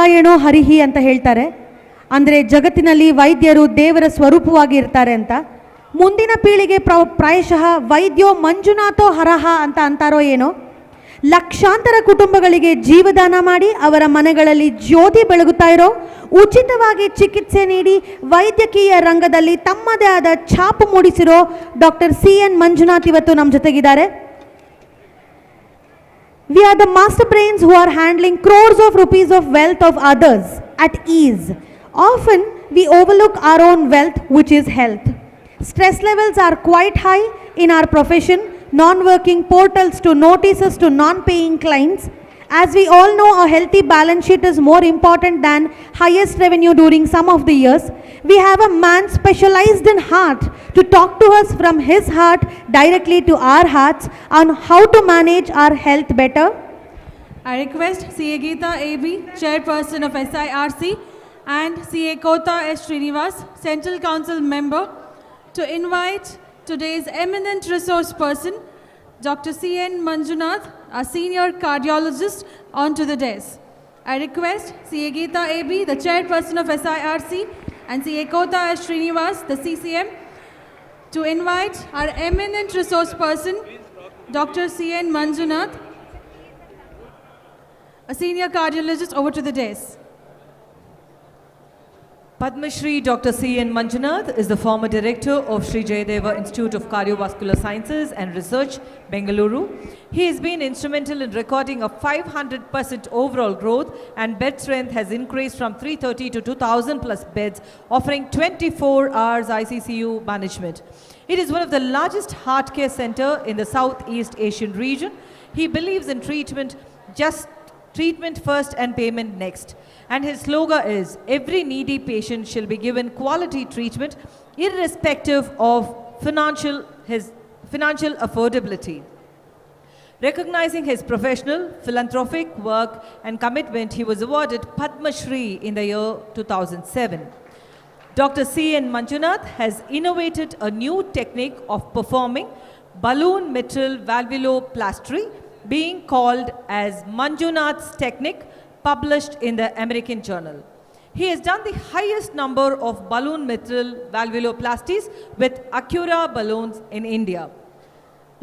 ನಾರಾಯಣೋ ಹರಿಹಿ ಅಂತ ಹೇಳ್ತಾರೆ. ಅಂದರೆ ಜಗತ್ತಿನಲ್ಲಿ ವೈದ್ಯರು ದೇವರ ಸ್ವರೂಪವಾಗಿ ಇರ್ತಾರೆ ಅಂತ. ಮುಂದಿನ ಪೀಳಿಗೆ ಪ್ರಾಯಶಃ ವೈದ್ಯೋ ಮಂಜುನಾಥೋ ಹರಹ ಅಂತ ಅಂತಾರೋ ಏನೋ. ಲಕ್ಷಾಂತರ ಕುಟುಂಬಗಳಿಗೆ ಜೀವದಾನ ಮಾಡಿ ಅವರ ಮನೆಗಳಲ್ಲಿ ಜ್ಯೋತಿ ಬೆಳಗುತ್ತಾ ಇರೋ, ಉಚಿತವಾಗಿ ಚಿಕಿತ್ಸೆ ನೀಡಿ ವೈದ್ಯಕೀಯ ರಂಗದಲ್ಲಿ ತಮ್ಮದೇ ಆದ ಛಾಪು ಮೂಡಿಸಿರೋ ಡಾಕ್ಟರ್ ಸಿ ಎನ್ ಮಂಜುನಾಥ್ ಇವತ್ತು ನಮ್ಮ ಜೊತೆಗಿದ್ದಾರೆ. We are the master brains who are handling crores of rupees of wealth of others at ease. Often we overlook our own wealth, which is health. Stress levels are quite high in our profession, non-working portals to notices to non-paying clients. As we all know, a healthy balance sheet is more important than highest revenue during some of the years. We have a man specialized in heart to talk to us from his heart directly to our hearts on how to manage our health better. I request CA Geeta AB, Chairperson of SIRC, and CA Kota S. Srinivas, Central Council Member, to invite today's eminent resource person, Dr. C N Manjunath, a senior cardiologist, onto the dais. I request CA Geeta AB, the Chairperson of SIRC, and CA Kota S. Srinivas, the CCM, to invite our eminent resource person, Dr. C N Manjunath, a senior cardiologist, over to the dais. Padma Shri Dr. C N Manjunath is the former director of Sri Jayadeva Institute of Cardiovascular Sciences and Research, Bengaluru. He has been instrumental in recording a 500% overall growth, and bed strength has increased from 330 to 2000 plus beds, offering 24 hours ICCU management. It is one of the largest heart care center in the Southeast Asian region. He believes in treatment first and payment next. And his slogan is, every needy patient shall be given quality treatment irrespective of financial affordability. Recognizing his professional, philanthropic work and commitment, he was awarded Padma Shri in the year 2007. Dr. C N Manjunath has innovated a new technique of performing balloon mitral valvuloplasty, being called as Manjunath's technique, published in the American Journal. He has done the highest number of balloon mitral valvuloplasties with Acura balloons in India.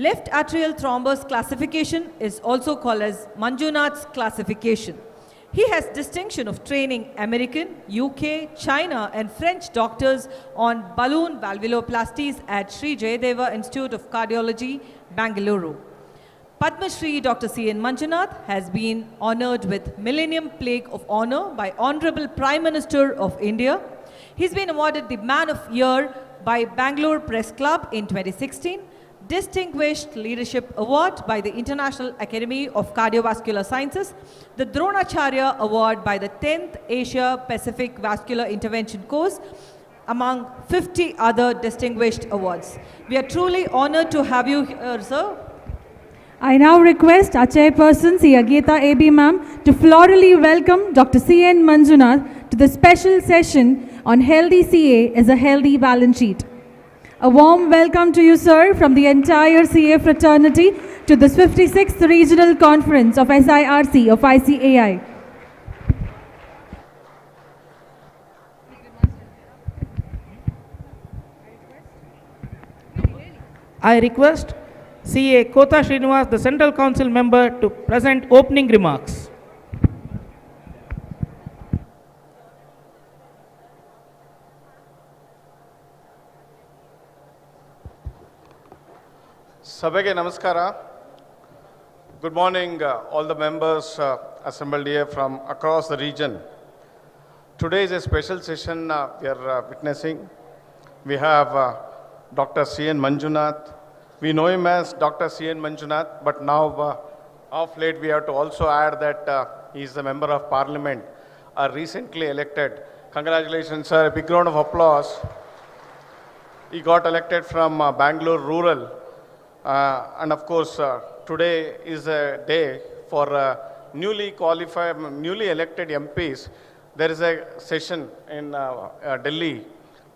Left atrial thrombus classification is also called as Manjunath's classification. He has distinction of training American, UK, China and French doctors on balloon valvuloplasties at Sri Jayadeva Institute of Cardiology, Bangalore. Padma Shri Dr. C N Manjunath has been honored with Millennium Plaque of Honor by Honorable Prime Minister of India. He's been awarded the Man of Year by Bangalore Press Club in 2016, Distinguished Leadership Award by the International Academy of Cardiovascular Sciences, the Dronacharya Award by the 10th Asia Pacific Vascular Intervention Course, among 50 other distinguished awards. We are truly honored to have you here, sir. I now request our chairperson, CA Geeta AB ma'am, to florally welcome Dr. C N Manjunath to the special session on Healthy CA as a Healthy Balance Sheet. A warm welcome to you, sir, from the entire CA fraternity to this 56th Regional Conference of SIRC of ICAI. I request CA Kota Srinivas, the Central Council Member, to present opening remarks. Sabhage Namaskara. Good morning, all the members assembled here from across the region. Today is a special session we are witnessing. We have Dr. C N Manjunath. We know him as Dr. C N Manjunath, but now of late we have to also add that he is a member of parliament, recently elected. Congratulations, sir. A big round of applause. He got elected from Bangalore Rural. And of course, today is a day for newly elected MPs. There is a session in Delhi,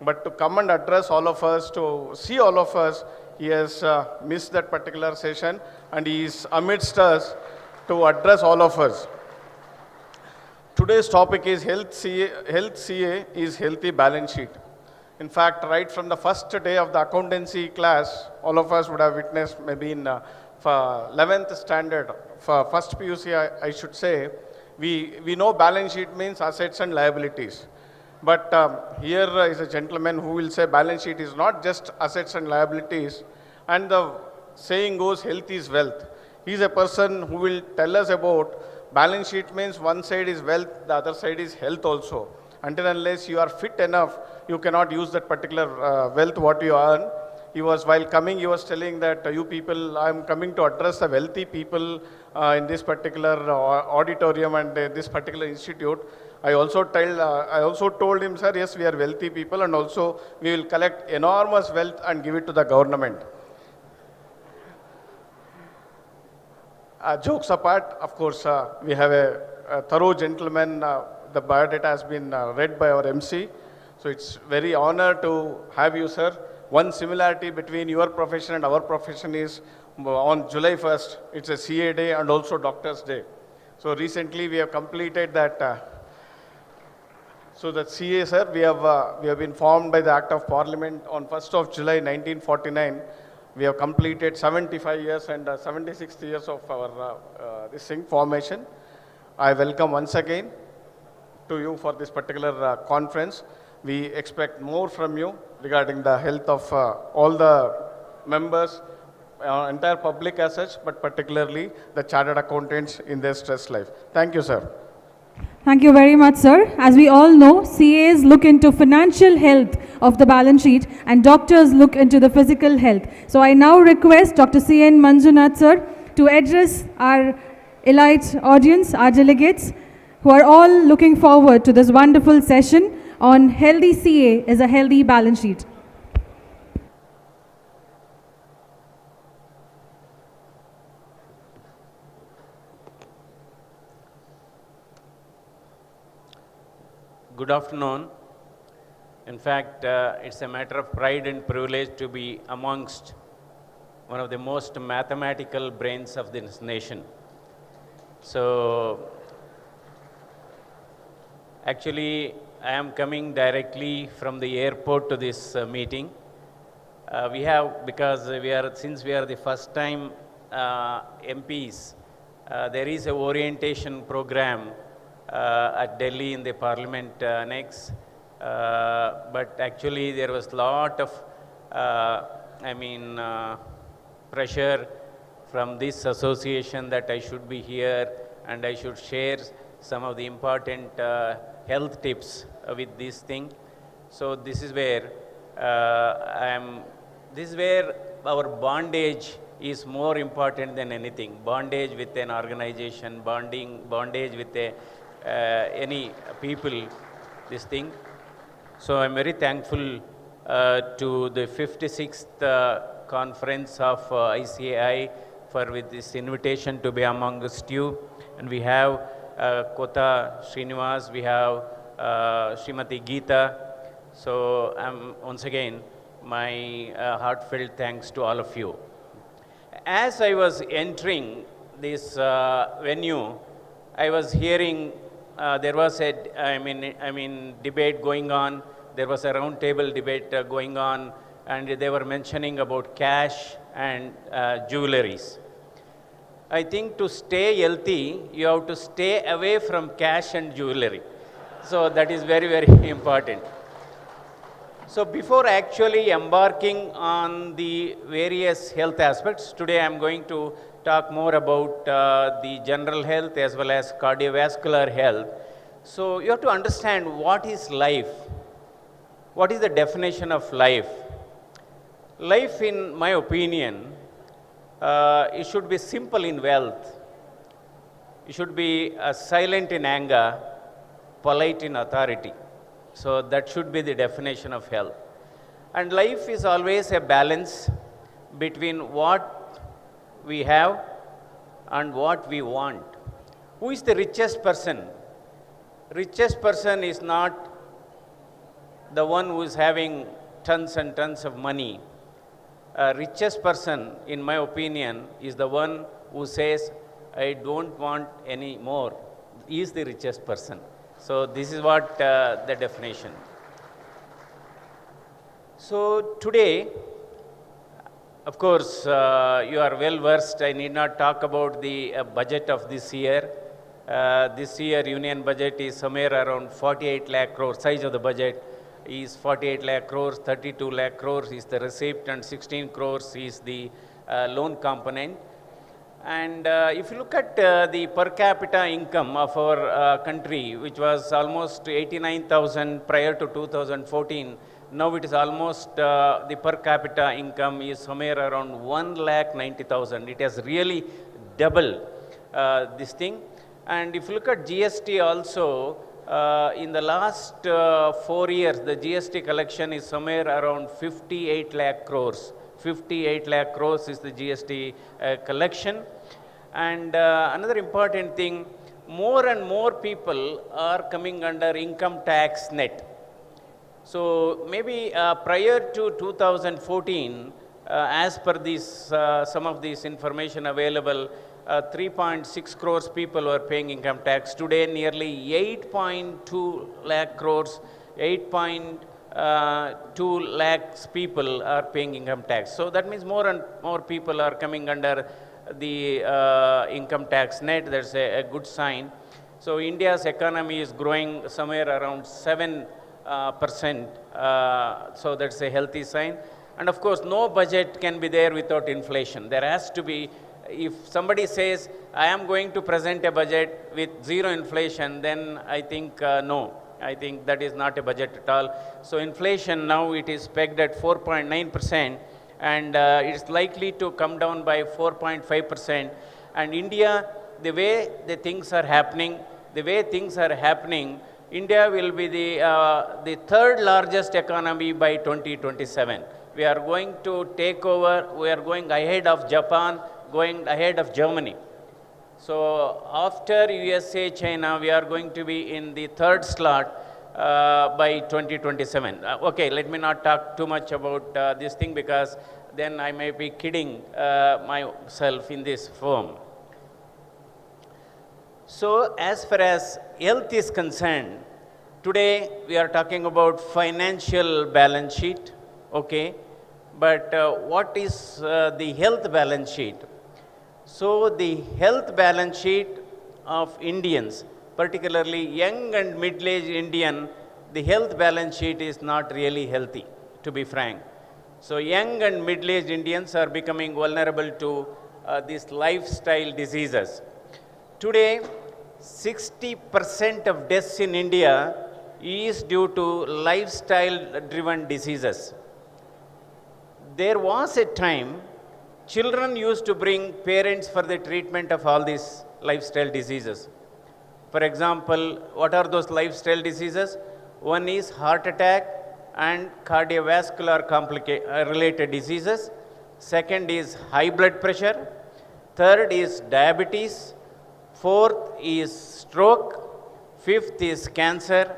but to come and address all of us, to see all of us, he has missed that particular session, and he is amidst us to address all of us. Today's topic is Health CA is healthy balance sheet. In fact, right from the first day of the accountancy class, all of us would have witnessed maybe in for 11th standard, for first PUC, I should say, we know balance sheet means assets and liabilities. But here is a gentleman who will say balance sheet is not just assets and liabilities. And the saying goes, health is wealth. He is a person who will tell us about balance sheet means one side is wealth, the other side is health also. Until unless you are fit enough, you cannot use that particular wealth what you earn. While coming, he was telling that you people, I am coming to address the wealthy people in this particular auditorium and this particular institute. I also told him, sir, yes, we are wealthy people and also we will collect enormous wealth and give it to the government. Jokes apart, of course, we have a thorough gentleman. The biodata has been read by our MC. So it's very honor to have you, sir. One similarity between your profession and our profession is on July 1st, it's a CA day and also Doctor's Day. So recently we have completed that. So the CA, sir, we have been formed by the Act of Parliament on 1st of July 1949. We have completed 75 years and 76 years of our this thing formation. I welcome once again to you for this particular conference. We expect more from you regarding the health of all the members, entire public as such, but particularly the chartered accountants in their stress life. Thank you, sir. Thank you very much, sir. As we all know, CAs look into financial health of the balance sheet and doctors look into the physical health. So I now request Dr. C N Manjunath, sir, to address our elite audience, our delegates, who are all looking forward to this wonderful session on healthy CA is a healthy balance sheet. Good afternoon. In fact, it's a matter of pride and privilege to be amongst one of the most mathematical brains of this nation. So, actually, I am coming directly from the airport to this meeting. Since we are the first time MPs, there is a orientation program at Delhi in the Parliament Annex. But actually there was a lot of pressure from this association that I should be here and I should share some of the important health tips with this thing. So this is where our bondage is more important than anything. Bondage with an organization, bondage with any people, this thing. So I'm very thankful to the 56th conference of ICAI with this invitation to be amongst you. And we have Kota Srinivas, we have Srimati Geeta. So once again, my heartfelt thanks to all of you. As I was entering this venue, I was hearing there was a debate going on. There was a round table debate going on, and they were mentioning about cash and jewelries. I think to stay healthy, you have to stay away from cash and jewelry. So that is very, very important. So before actually embarking on the various health aspects, today I am going to talk more about the general health as well as cardiovascular health. So you have to understand what is life. What is the definition of life? Life, in my opinion, it should be simple in wealth. It should be silent in anger, polite in authority. So that should be the definition of health. And life is always a balance between what we have and what we want. Who is the richest person? Richest person is not the one who is having tons and tons of money. Richest person, in my opinion, is the one who says, I don't want any more. He is the richest person. So this is what the definition. So today, of course, you are well versed. I need not talk about the budget of this year. This year, union budget is somewhere around 48 lakh crores. Size of the budget is 48 lakh crores, 32 lakh crores is the receipt, and 16 crores is the loan component. And if you look at the per capita income of our country, which was almost 89,000 prior to 2014, now it is almost the per capita income is somewhere around 1,90,000. It has really doubled this thing. And if you look at GST also, in the last 4 years, the GST collection is somewhere around 58 lakh crores. 58 lakh crores is the GST collection. And another important thing, more and more people are coming under income tax net. So maybe prior to 2014, as per this, some of this information available, 3.6 crores people were paying income tax. Today, nearly 8.2 lakh crores, 8.2 lakhs people are paying income tax. So that means more and more people are coming under the income tax net. That's a good sign. So India's economy is growing somewhere around 7%. So that's a healthy sign. And of course, no budget can be there without inflation. There has to be, if somebody says, I am going to present a budget with zero inflation, then I think no. I think that is not a budget at all. So inflation now it is pegged at 4.9%, and it's likely to come down by 4.5%. And India, the way the things are happening, India will be the third largest economy by 2027. We are going to take over, we are going ahead of Japan, going ahead of Germany. So after USA, China, we are going to be in the third slot by 2027. Okay, let me not talk too much about this thing, because then I may be kidding myself in this form. So as far as health is concerned, today we are talking about financial balance sheet, okay? But what is the health balance sheet? So the health balance sheet of Indians, particularly young and middle-aged Indian, the health balance sheet is not really healthy, to be frank. So young and middle-aged Indians are becoming vulnerable to these lifestyle diseases. Today, 60% of deaths in India is due to lifestyle-driven diseases. There was a time children used to bring parents for the treatment of all these lifestyle diseases. For example, what are those lifestyle diseases? One is heart attack and cardiovascular related diseases. Second is high blood pressure. Third is diabetes. Fourth is stroke. Fifth is cancer.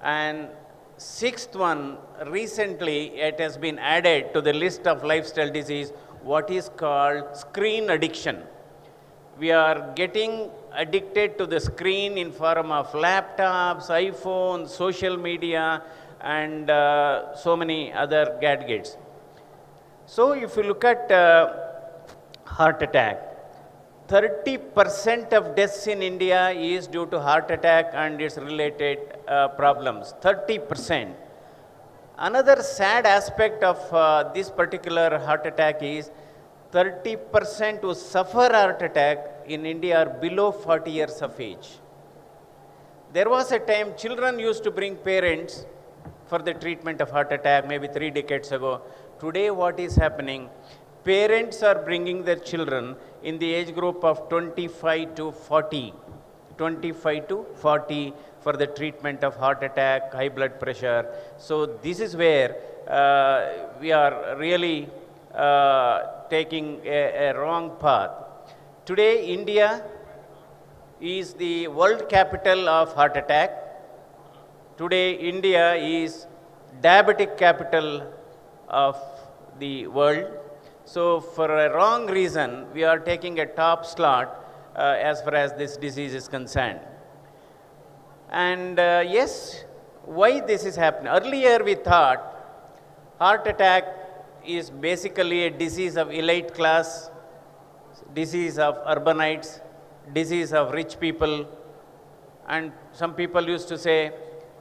And sixth one, recently it has been added to the list of lifestyle disease, what is called screen addiction. We are getting addicted to the screen in form of laptops, iPhones, social media, and so many other gadgets. So if you look at heart attack, 30% of deaths in India is due to heart attack and its related problems, 30%. Another sad aspect of this particular heart attack is 30% who suffer heart attack in India are below 40 years of age. There was a time children used to bring parents for the treatment of heart attack, maybe 3 decades ago. Today what is happening? Parents are bringing their children in the age group of 25 to 40. 25 to 40 for the treatment of heart attack, high blood pressure. So this is where we are really taking a wrong path. Today, India is the world capital of heart attack. Today, India is diabetic capital of the world. So for a wrong reason, we are taking a top slot as far as this disease is concerned. And yes, why this is happening? Earlier we thought heart attack is basically a disease of elite class, disease of urbanites, disease of rich people. And some people used to say,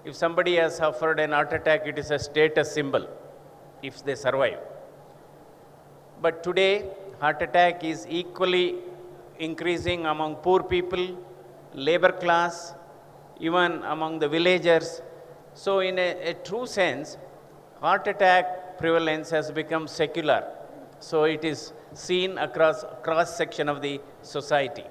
if somebody has suffered an heart attack, it is a status symbol if they survive. But today, heart attack is equally increasing among poor people, labor class, even among the villagers. So in a true sense, heart attack prevalence has become secular. So it is seen across cross section of the society.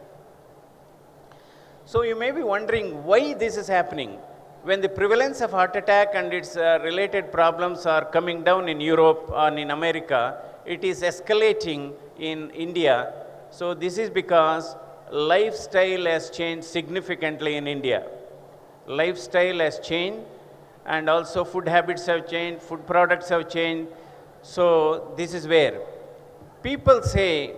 So you may be wondering why this is happening. When the prevalence of heart attack and its related problems are coming down in Europe and in America, it is escalating in India. So this is because lifestyle has changed significantly in India. Lifestyle has changed, and also food habits have changed, food products have changed. So this is where people say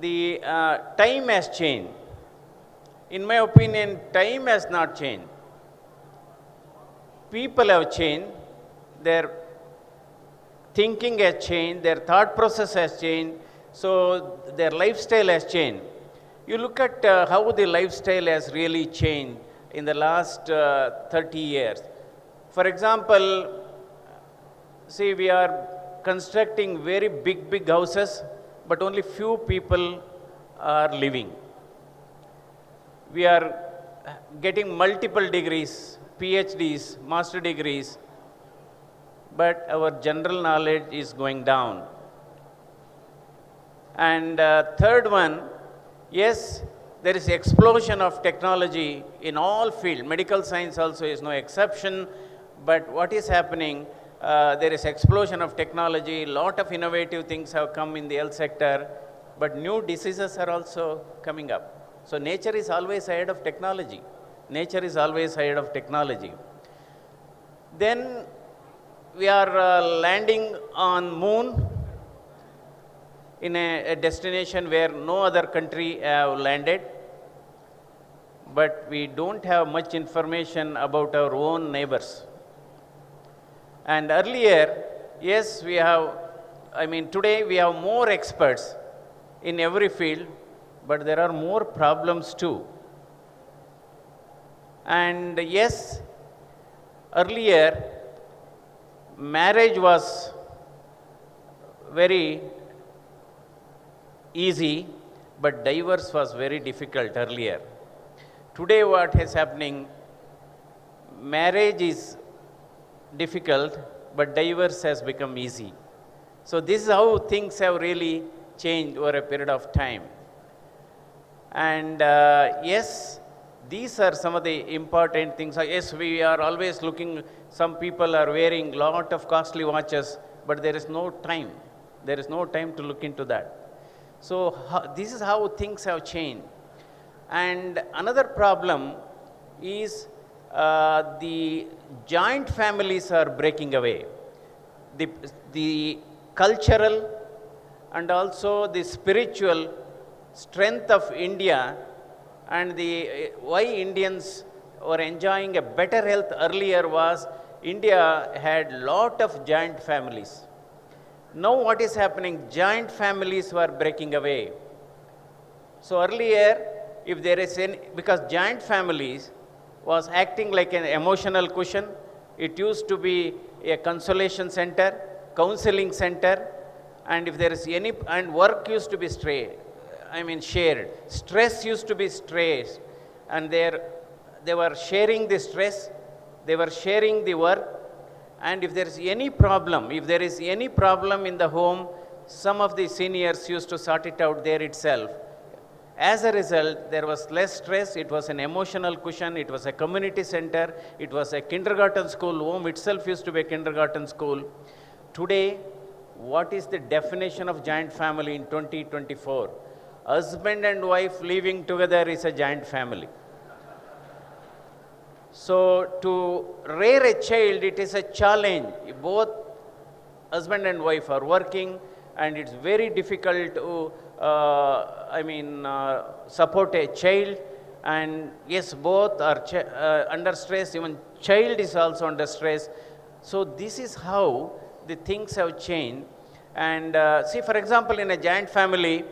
the time has changed. In my opinion, time has not changed. People have changed, their thinking has changed, their thought process has changed, so their lifestyle has changed. You look at how the lifestyle has really changed in the last 30 years. For example, see, we are constructing very big houses, but only few people are living. We are getting multiple degrees, PhDs, master degrees, but our general knowledge is going down. And third one, yes, there is explosion of technology in all fields. Medical science also is no exception, but what is happening, there is explosion of technology, lot of innovative things have come in the health sector, but new diseases are also coming up. So nature is always ahead of technology. Nature is always ahead of technology. Then we are landing on moon in a destination where no other country have landed. But we don't have much information about our own neighbors. And earlier, yes, we have, today we have more experts in every field, but there are more problems too. And yes, earlier, marriage was very easy, but divorce was very difficult earlier. Today what is happening, marriage is difficult, but divorce has become easy. So this is how things have really changed over a period of time. And yes, these are some of the important things. Yes, we are always looking, some people are wearing lot of costly watches, but there is no time. There is no time to look into that. So this is how things have changed. And another problem is the joint families are breaking away. The cultural and also the spiritual strength of India and the why Indians were enjoying a better health earlier was India had lot of joint families. Now what is happening? Joint families were breaking away. So earlier, if there is any, because joint families was acting like an emotional cushion, it used to be a consolation center, counseling center, and if there is any, and work used to be shared. Stress used to be stressed, and they were sharing the stress, they were sharing the work, and if there is any problem in the home, some of the seniors used to sort it out there itself. As a result, there was less stress, it was an emotional cushion, it was a community center, it was a kindergarten school, home itself used to be a kindergarten school. Today, what is the definition of joint family in 2024? Husband and wife living together is a joint family. So to rear a child, it is a challenge. Both husband and wife are working, and it's very difficult to support a child, And yes, both are under stress, even child is also under stress. So this is how the things have changed. And see, for example, in a giant family,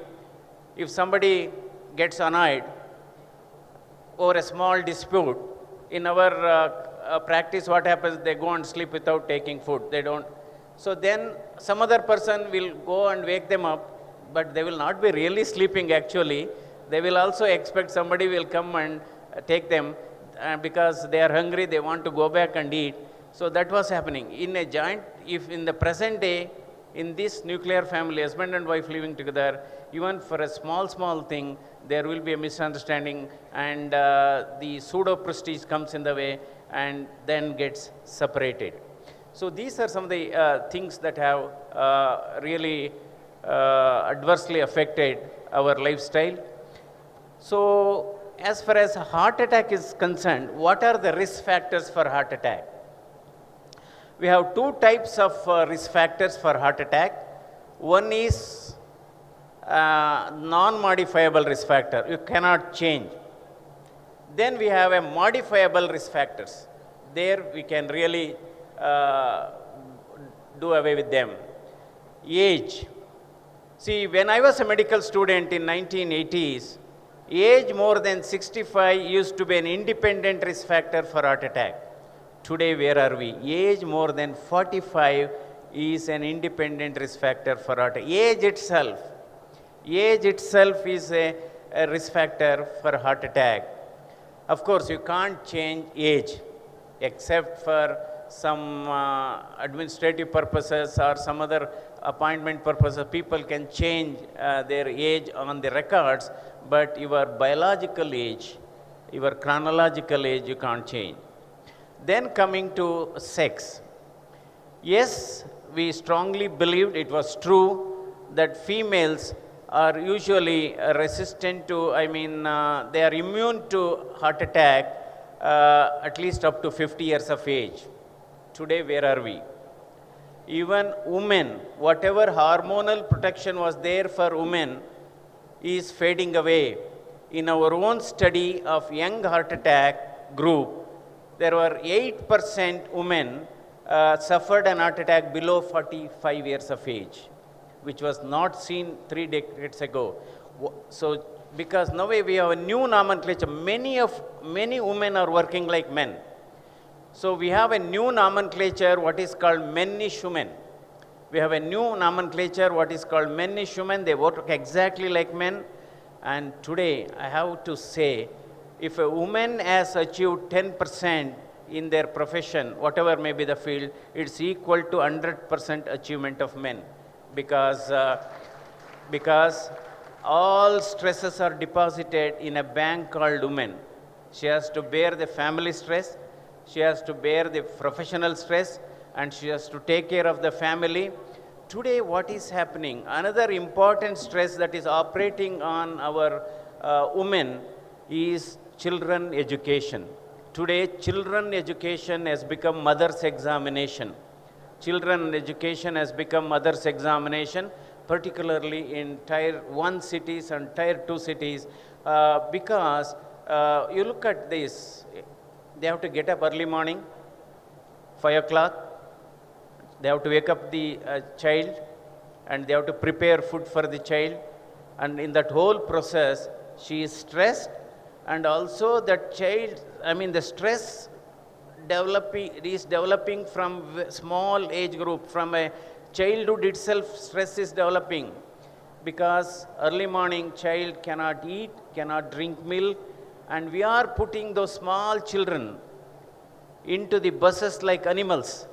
if somebody gets annoyed over a small dispute, in our practice, what happens? They go and sleep without taking food. They don't. So then some other person will go and wake them up, but they will not be really sleeping actually. They will also expect somebody will come and take them because they are hungry, they want to go back and eat. So that was happening. In a giant, if in the present day, in this nuclear family, husband and wife living together, even for a small thing, there will be a misunderstanding, and the pseudo prestige comes in the way and then gets separated. So these are some of the things that have really adversely affected our lifestyle. So as far as heart attack is concerned, what are the risk factors for heart attack? We have two types of risk factors for heart attack. One is non-modifiable risk factor, you cannot change. Then we have a modifiable risk factors. There we can really do away with them. Age. See, when I was a medical student in 1980s, age more than 65 used to be an independent risk factor for heart attack. Today, where are we? Age more than 45 is an independent risk factor for heart attack. Age itself is a risk factor for heart attack. Of course, you can't change age except for some administrative purposes or some other appointment purposes. People can change their age on the records, but your biological age, your chronological age, you can't change. Then coming to sex. Yes, we strongly believed, it was true, that females are usually resistant to, they are immune to heart attack at least up to 50 years of age. Today, where are we? Even women, whatever hormonal protection was there for women is fading away. In our own study of young heart attack group, there were 8% women suffered an heart attack below 45 years of age, which was not seen 3 decades ago. So, because now we have a new nomenclature, many women are working like men. So we have a new nomenclature, what is called menish women. We have a new nomenclature, what is called menish women. They work exactly like men. And today, I have to say, if a woman has achieved 10% in their profession, whatever may be the field, it's equal to 100% achievement of men. Because all stresses are deposited in a bank called women. She has to bear the family stress, she has to bear the professional stress, and she has to take care of the family. Today, what is happening? Another important stress that is operating on our women is children education. Today, children education has become mother's examination. Children education has become mother's examination, particularly in Tier 1 cities and Tier 2 cities, because you look at this, they have to get up early morning, 5 o'clock, they have to wake up the child, and they have to prepare food for the child, and in that whole process, she is stressed, and also that child, the stress is developing from small age group, from a childhood itself, stress is developing, because early morning child cannot eat, cannot drink milk, and we are putting those small children into the buses like animals,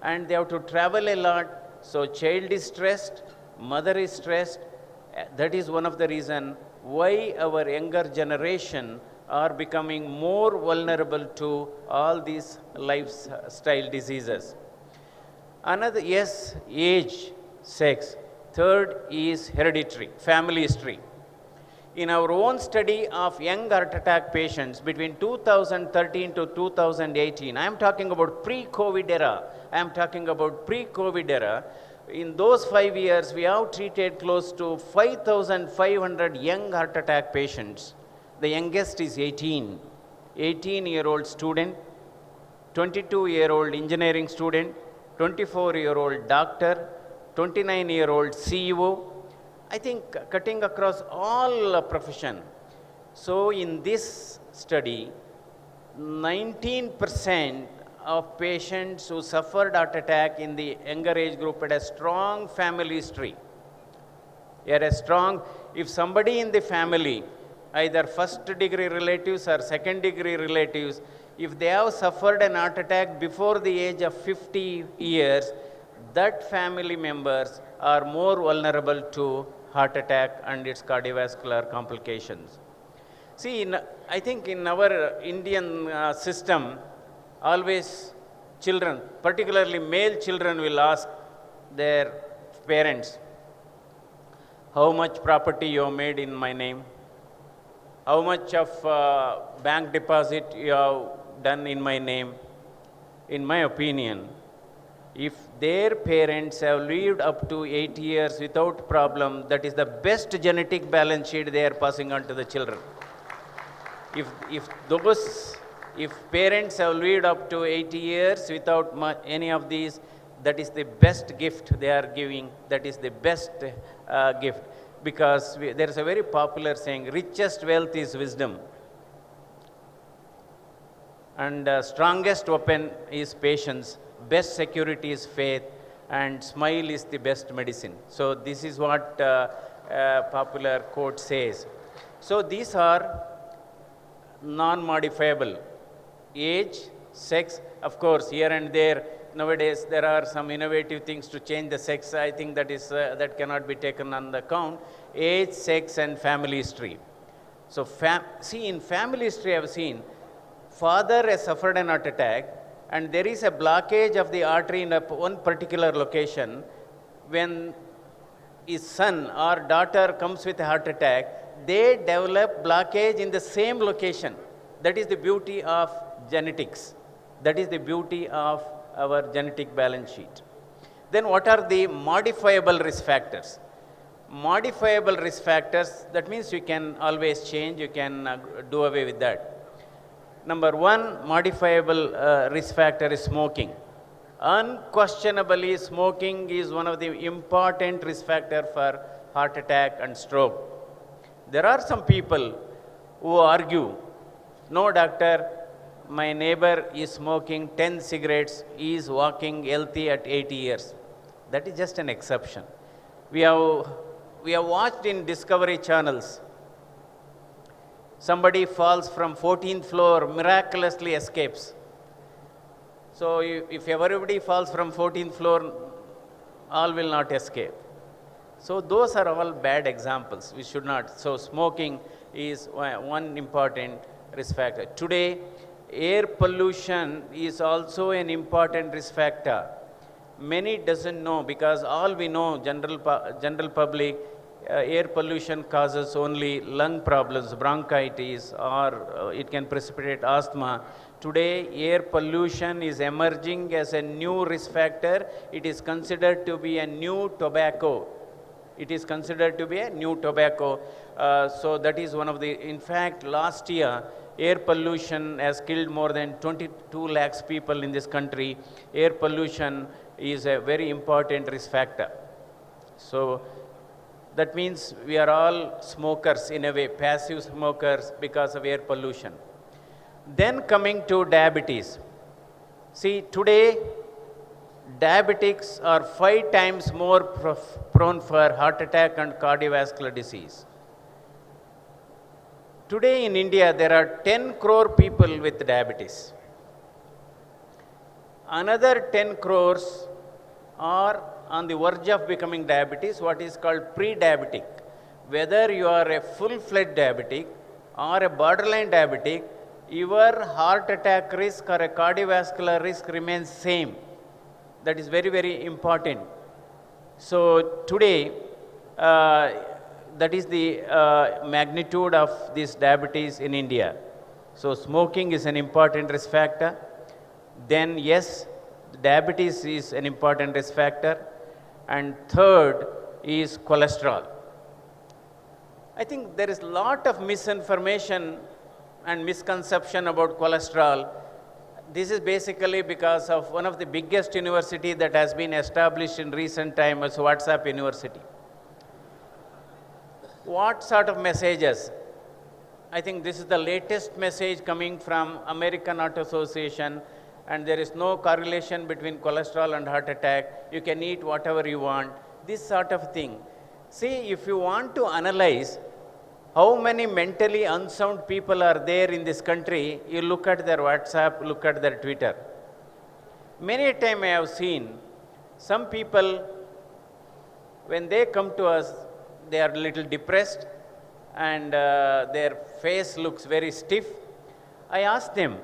and they have to travel a lot. So child is stressed, mother is stressed. That is one of the reasons why our younger generation are becoming more vulnerable to all these lifestyle diseases. Another, yes, age, sex. Third is hereditary, family history. In our own study of young heart attack patients between 2013 to 2018, I am talking about pre-COVID era. In those 5 years, we have treated close to 5,500 young heart attack patients. The youngest is 18. 18-year-old student, 22-year-old engineering student, 24-year-old doctor, 29-year-old CEO. I think cutting across all profession. So in this study, 19% of patients who suffered heart attack in the younger age group had a strong family history. If somebody in the family, either first degree relatives or second degree relatives, if they have suffered an heart attack before the age of 50 years, that family members are more vulnerable to heart attack and its cardiovascular complications. See, I think in our Indian system, always children, particularly male children, will ask their parents, how much property you have made in my name? How much of bank deposit you have done in my name? In my opinion, if their parents have lived up to 8 years without problem, that is the best genetic balance sheet they are passing on to the children. If parents have lived up to 80 years without any of these, that is the best gift they are giving. That is the best gift. Because there is a very popular saying, richest wealth is wisdom. And strongest weapon is patience. Best security is faith. And smile is the best medicine. So this is what popular quote says. So these are non-modifiable. Age, sex, of course, here and there, nowadays there are some innovative things to change the sex. I think that is that cannot be taken on the account. Age, sex, and family history. So, see, in family history, I have seen father has suffered an heart attack, and there is a blockage of the artery in one particular location. When his son or daughter comes with a heart attack, they develop blockage in the same location. That is the beauty of genetics. That is the beauty of our genetic balance sheet. Then what are the modifiable risk factors? Modifiable risk factors, that means you can always change, you can do away with that. Number one modifiable risk factor is smoking. Unquestionably, smoking is one of the important risk factors for heart attack and stroke. There are some people who argue, no doctor, my neighbor is smoking 10 cigarettes, he is walking healthy at 80 years. That is just an exception. We have watched in Discovery channels, somebody falls from 14th floor, miraculously escapes. So if everybody falls from 14th floor, all will not escape. So those are all bad examples. We should not. So smoking is one important risk factor. Today, air pollution is also an important risk factor. Many doesn't know, because all we know, general public, air pollution causes only lung problems, bronchitis, or it can precipitate asthma. Today, air pollution is emerging as a new risk factor. It is considered to be a new tobacco. It is considered to be a new tobacco. So that is one of the, in fact, last year, air pollution has killed more than 22 lakhs people in this country. Air pollution is a very important risk factor. So that means we are all smokers in a way, passive smokers because of air pollution. Then coming to diabetes. See, today, diabetics are 5 times more prone for heart attack and cardiovascular disease. Today in India, there are 10 crore people with diabetes. Another 10 crores are on the verge of becoming diabetes, what is called pre-diabetic. Whether you are a full-fledged diabetic or a borderline diabetic, your heart attack risk or a cardiovascular risk remains same. That is very, very important. So today, that is the magnitude of this diabetes in India. So smoking is an important risk factor. Then yes, diabetes is an important risk factor. And third is cholesterol. I think there is a lot of misinformation and misconception about cholesterol. This is basically because of one of the biggest university that has been established in recent time as WhatsApp University. What sort of messages? I think this is the latest message coming from American Heart Association, and there is no correlation between cholesterol and heart attack. You can eat whatever you want, this sort of thing. See, if you want to analyze how many mentally unsound people are there in this country, you look at their WhatsApp, look at their Twitter. Many a time I have seen some people, when they come to us, they are a little depressed and their face looks very stiff. I ask them,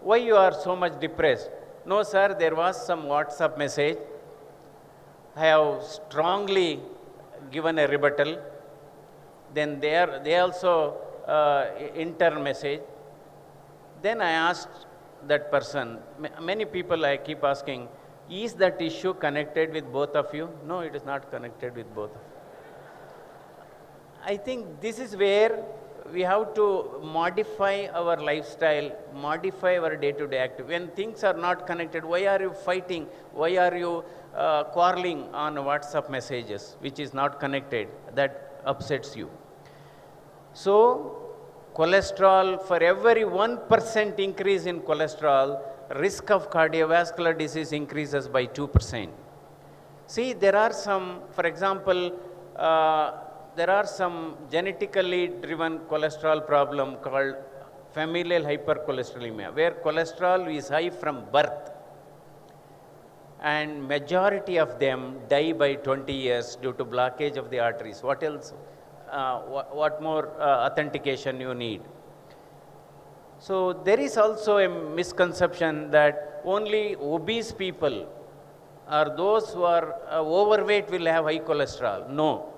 why you are so much depressed? No sir, there was some WhatsApp message. I have strongly given a rebuttal. Then they also enter message. Then I asked that person, many people I keep asking, is that issue connected with both of you? No, it is not connected with both of you. I think this is where we have to modify our lifestyle, modify our day-to-day activity. When things are not connected, why are you fighting? Why are you quarreling on WhatsApp messages, which is not connected? That upsets you. So, cholesterol, for every 1% increase in cholesterol, risk of cardiovascular disease increases by 2%. See, there are some, for example, there are some genetically driven cholesterol problem called familial hypercholesterolemia, where cholesterol is high from birth. And majority of them die by 20 years due to blockage of the arteries. What else? What more authentication you need? So there is also a misconception that only obese people or those who are overweight will have high cholesterol. No.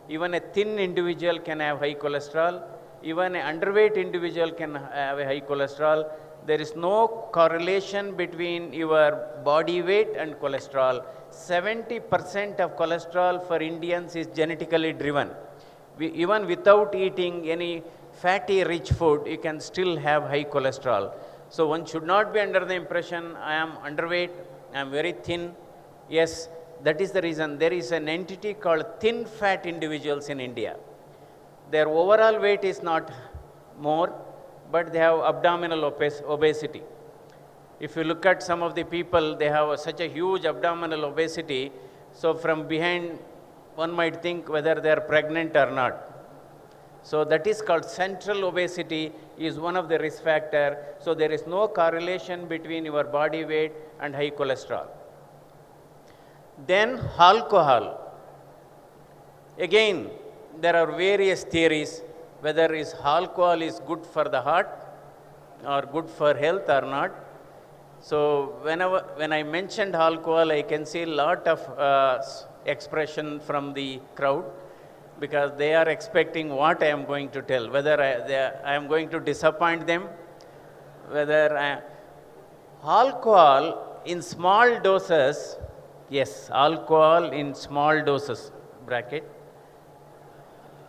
Even a thin individual can have high cholesterol. Even an underweight individual can have a high cholesterol. There is no correlation between your body weight and cholesterol. 70% of cholesterol for Indians is genetically driven. Even without eating any fatty rich food, you can still have high cholesterol. So one should not be under the impression, I am underweight, I am very thin. Yes, that is the reason. There is an entity called thin fat individuals in India. Their overall weight is not more, but they have abdominal obesity. If you look at some of the people, they have such a huge abdominal obesity, so from behind one might think whether they are pregnant or not. So that is called central obesity, is one of the risk factor. So there is no correlation between your body weight and high cholesterol. Then alcohol. Again, there are various theories whether alcohol is good for the heart or good for health or not. So when I mentioned alcohol, I can see a lot of expression from the crowd, because they are expecting what I am going to tell, whether I am going to disappoint them, whether alcohol in small doses, yes, alcohol in small doses, bracket,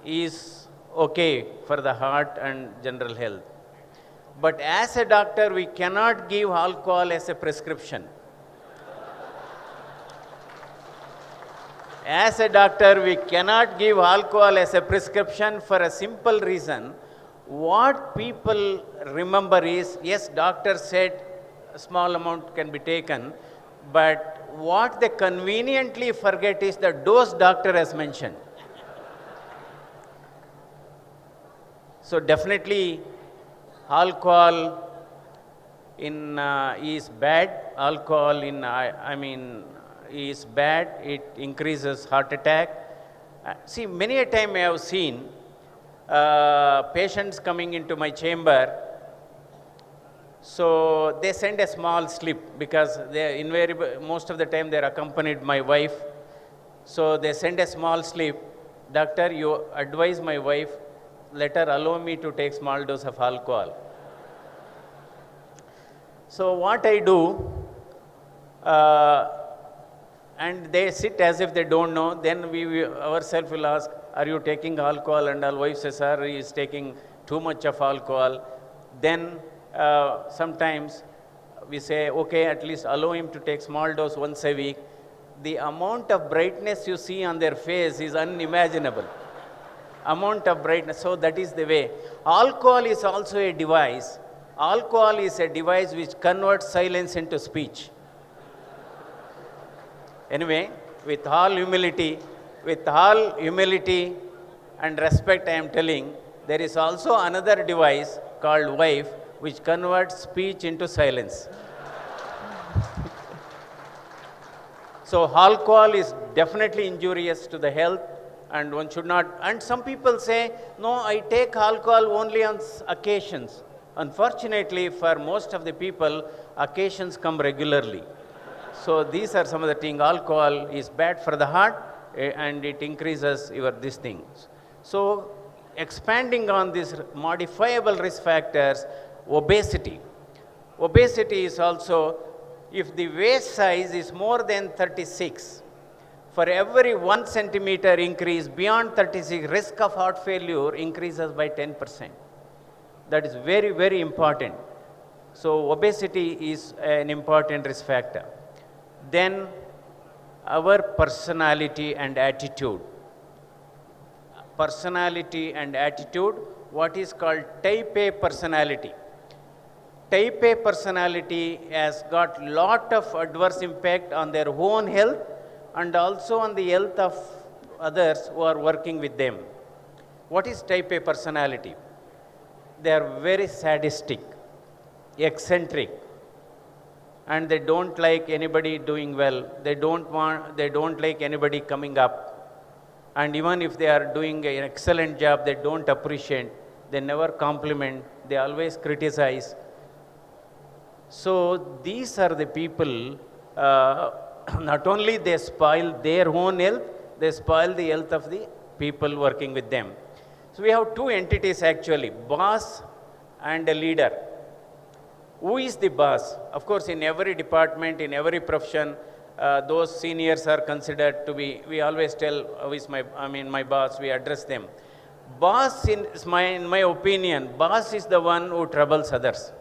is okay for the heart and general health. But as a doctor, we cannot give alcohol as a prescription. As a doctor, we cannot give alcohol as a prescription for a simple reason. What people remember is, yes, doctor said a small amount can be taken, but what they conveniently forget is the dose doctor has mentioned. So definitely alcohol is bad. Alcohol is bad. It increases heart attack. See, many a time I have seen patients coming into my chamber. So they send a small slip, because they invariably, most of the time they are accompanied my wife. So they send a small slip. Doctor, you advise my wife, let her allow me to take small dose of alcohol. So what I do, and they sit as if they don't know. Then we ourselves will ask, are you taking alcohol? And our wife says, sir, he is taking too much of alcohol. Then sometimes we say, okay, at least allow him to take small dose once a week. The amount of brightness you see on their face is unimaginable. Amount of brightness. So that is the way. Alcohol is also a device. Alcohol is a device which converts silence into speech. Anyway, with all humility and respect, I am telling, there is also another device called wife which converts speech into silence. So alcohol is definitely injurious to the health, and one should not. And some people say, no, I take alcohol only on occasions. Unfortunately, for most of the people, occasions come regularly. So these are some of the things. Alcohol is bad for the heart, and it increases these things. So expanding on these modifiable risk factors, obesity. Obesity is also, if the waist size is more than 36, for every 1 centimeter increase beyond 36, risk of heart failure increases by 10%. That is very, very important. So obesity is an important risk factor. Then our personality and attitude. Personality and attitude, what is called type A personality. Type A personality has got lot of adverse impact on their own health and also on the health of others who are working with them. What is type A personality? They are very sadistic, eccentric, and they don't like anybody doing well. They don't like anybody coming up. And even if they are doing an excellent job, they don't appreciate. They never compliment. They always criticize. So these are the people, not only they spoil their own health, they spoil the health of the people working with them. So we have two entities actually, boss and a leader. Who is the boss? Of course, in every department, in every profession, those seniors are considered to be, we always tell, who is my boss, we address them. Boss, in my opinion, boss is the one who troubles others.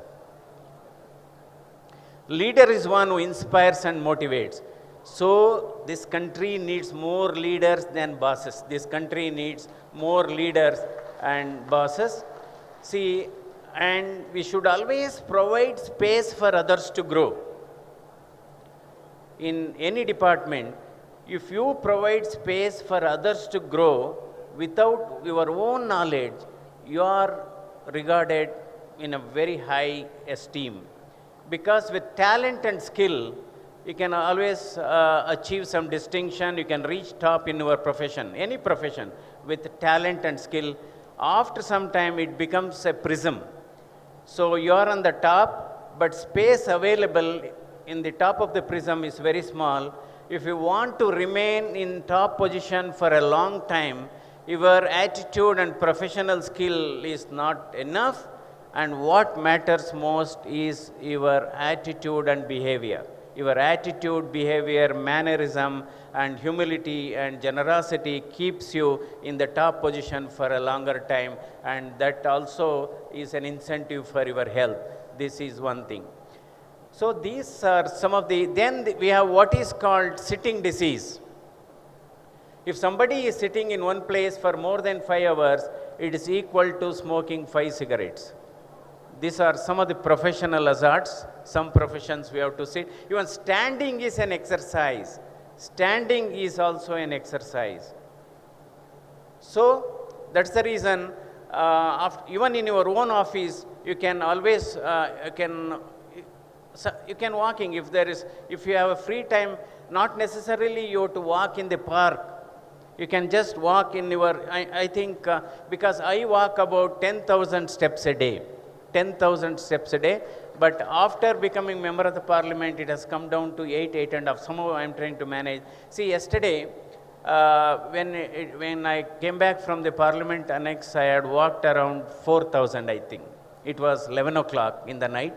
Leader is one who inspires and motivates. So this country needs more leaders than bosses. This country needs more leaders and bosses. See, and we should always provide space for others to grow. In any department, if you provide space for others to grow without your own knowledge, you are regarded in a very high esteem. Because with talent and skill, you can always achieve some distinction, you can reach top in your profession, any profession. With talent and skill, after some time it becomes a prism. So you are on the top, but space available in the top of the prism is very small. If you want to remain in top position for a long time, your attitude and professional skill is not enough, and what matters most is your attitude and behavior. Your attitude, behavior, mannerism, and humility and generosity keeps you in the top position for a longer time, and that also is an incentive for your health. This is one thing. So these are some of the, then we have what is called sitting disease. If somebody is sitting in one place for more than 5 hours, it is equal to smoking 5 cigarettes. These are some of the professional hazards. Some professions we have to sit. Even standing is an exercise. Standing is also an exercise. So that's the reason, even in your own office, you can always, you can walking if you have a free time, not necessarily you have to walk in the park. You can just walk in your, I think, because I walk about 10,000 steps a day. 10,000 steps a day, but after becoming member of the parliament, it has come down to 8.5. Somehow I am trying to manage. See, yesterday, when I came back from the parliament annex, I had walked around 4,000, I think. It was 11 o'clock in the night.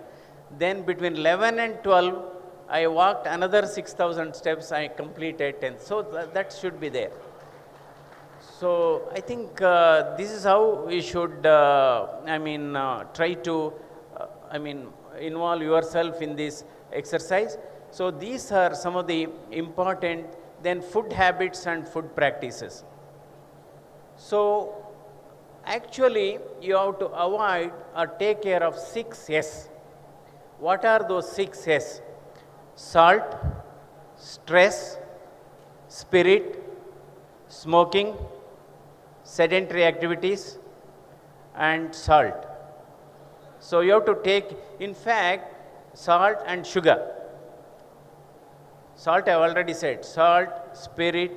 Then between 11 and 12, I walked another 6,000 steps, I completed 10. So that should be there. So I think this is how we should, try to, involve yourself in this exercise. So these are some of the important, then food habits and food practices. So actually you have to avoid or take care of 6 S. What are those 6 S? Salt, stress, spirit, smoking, sedentary activities, and salt. So you have to take, in fact, salt and sugar. Salt I have already said, salt, spirit,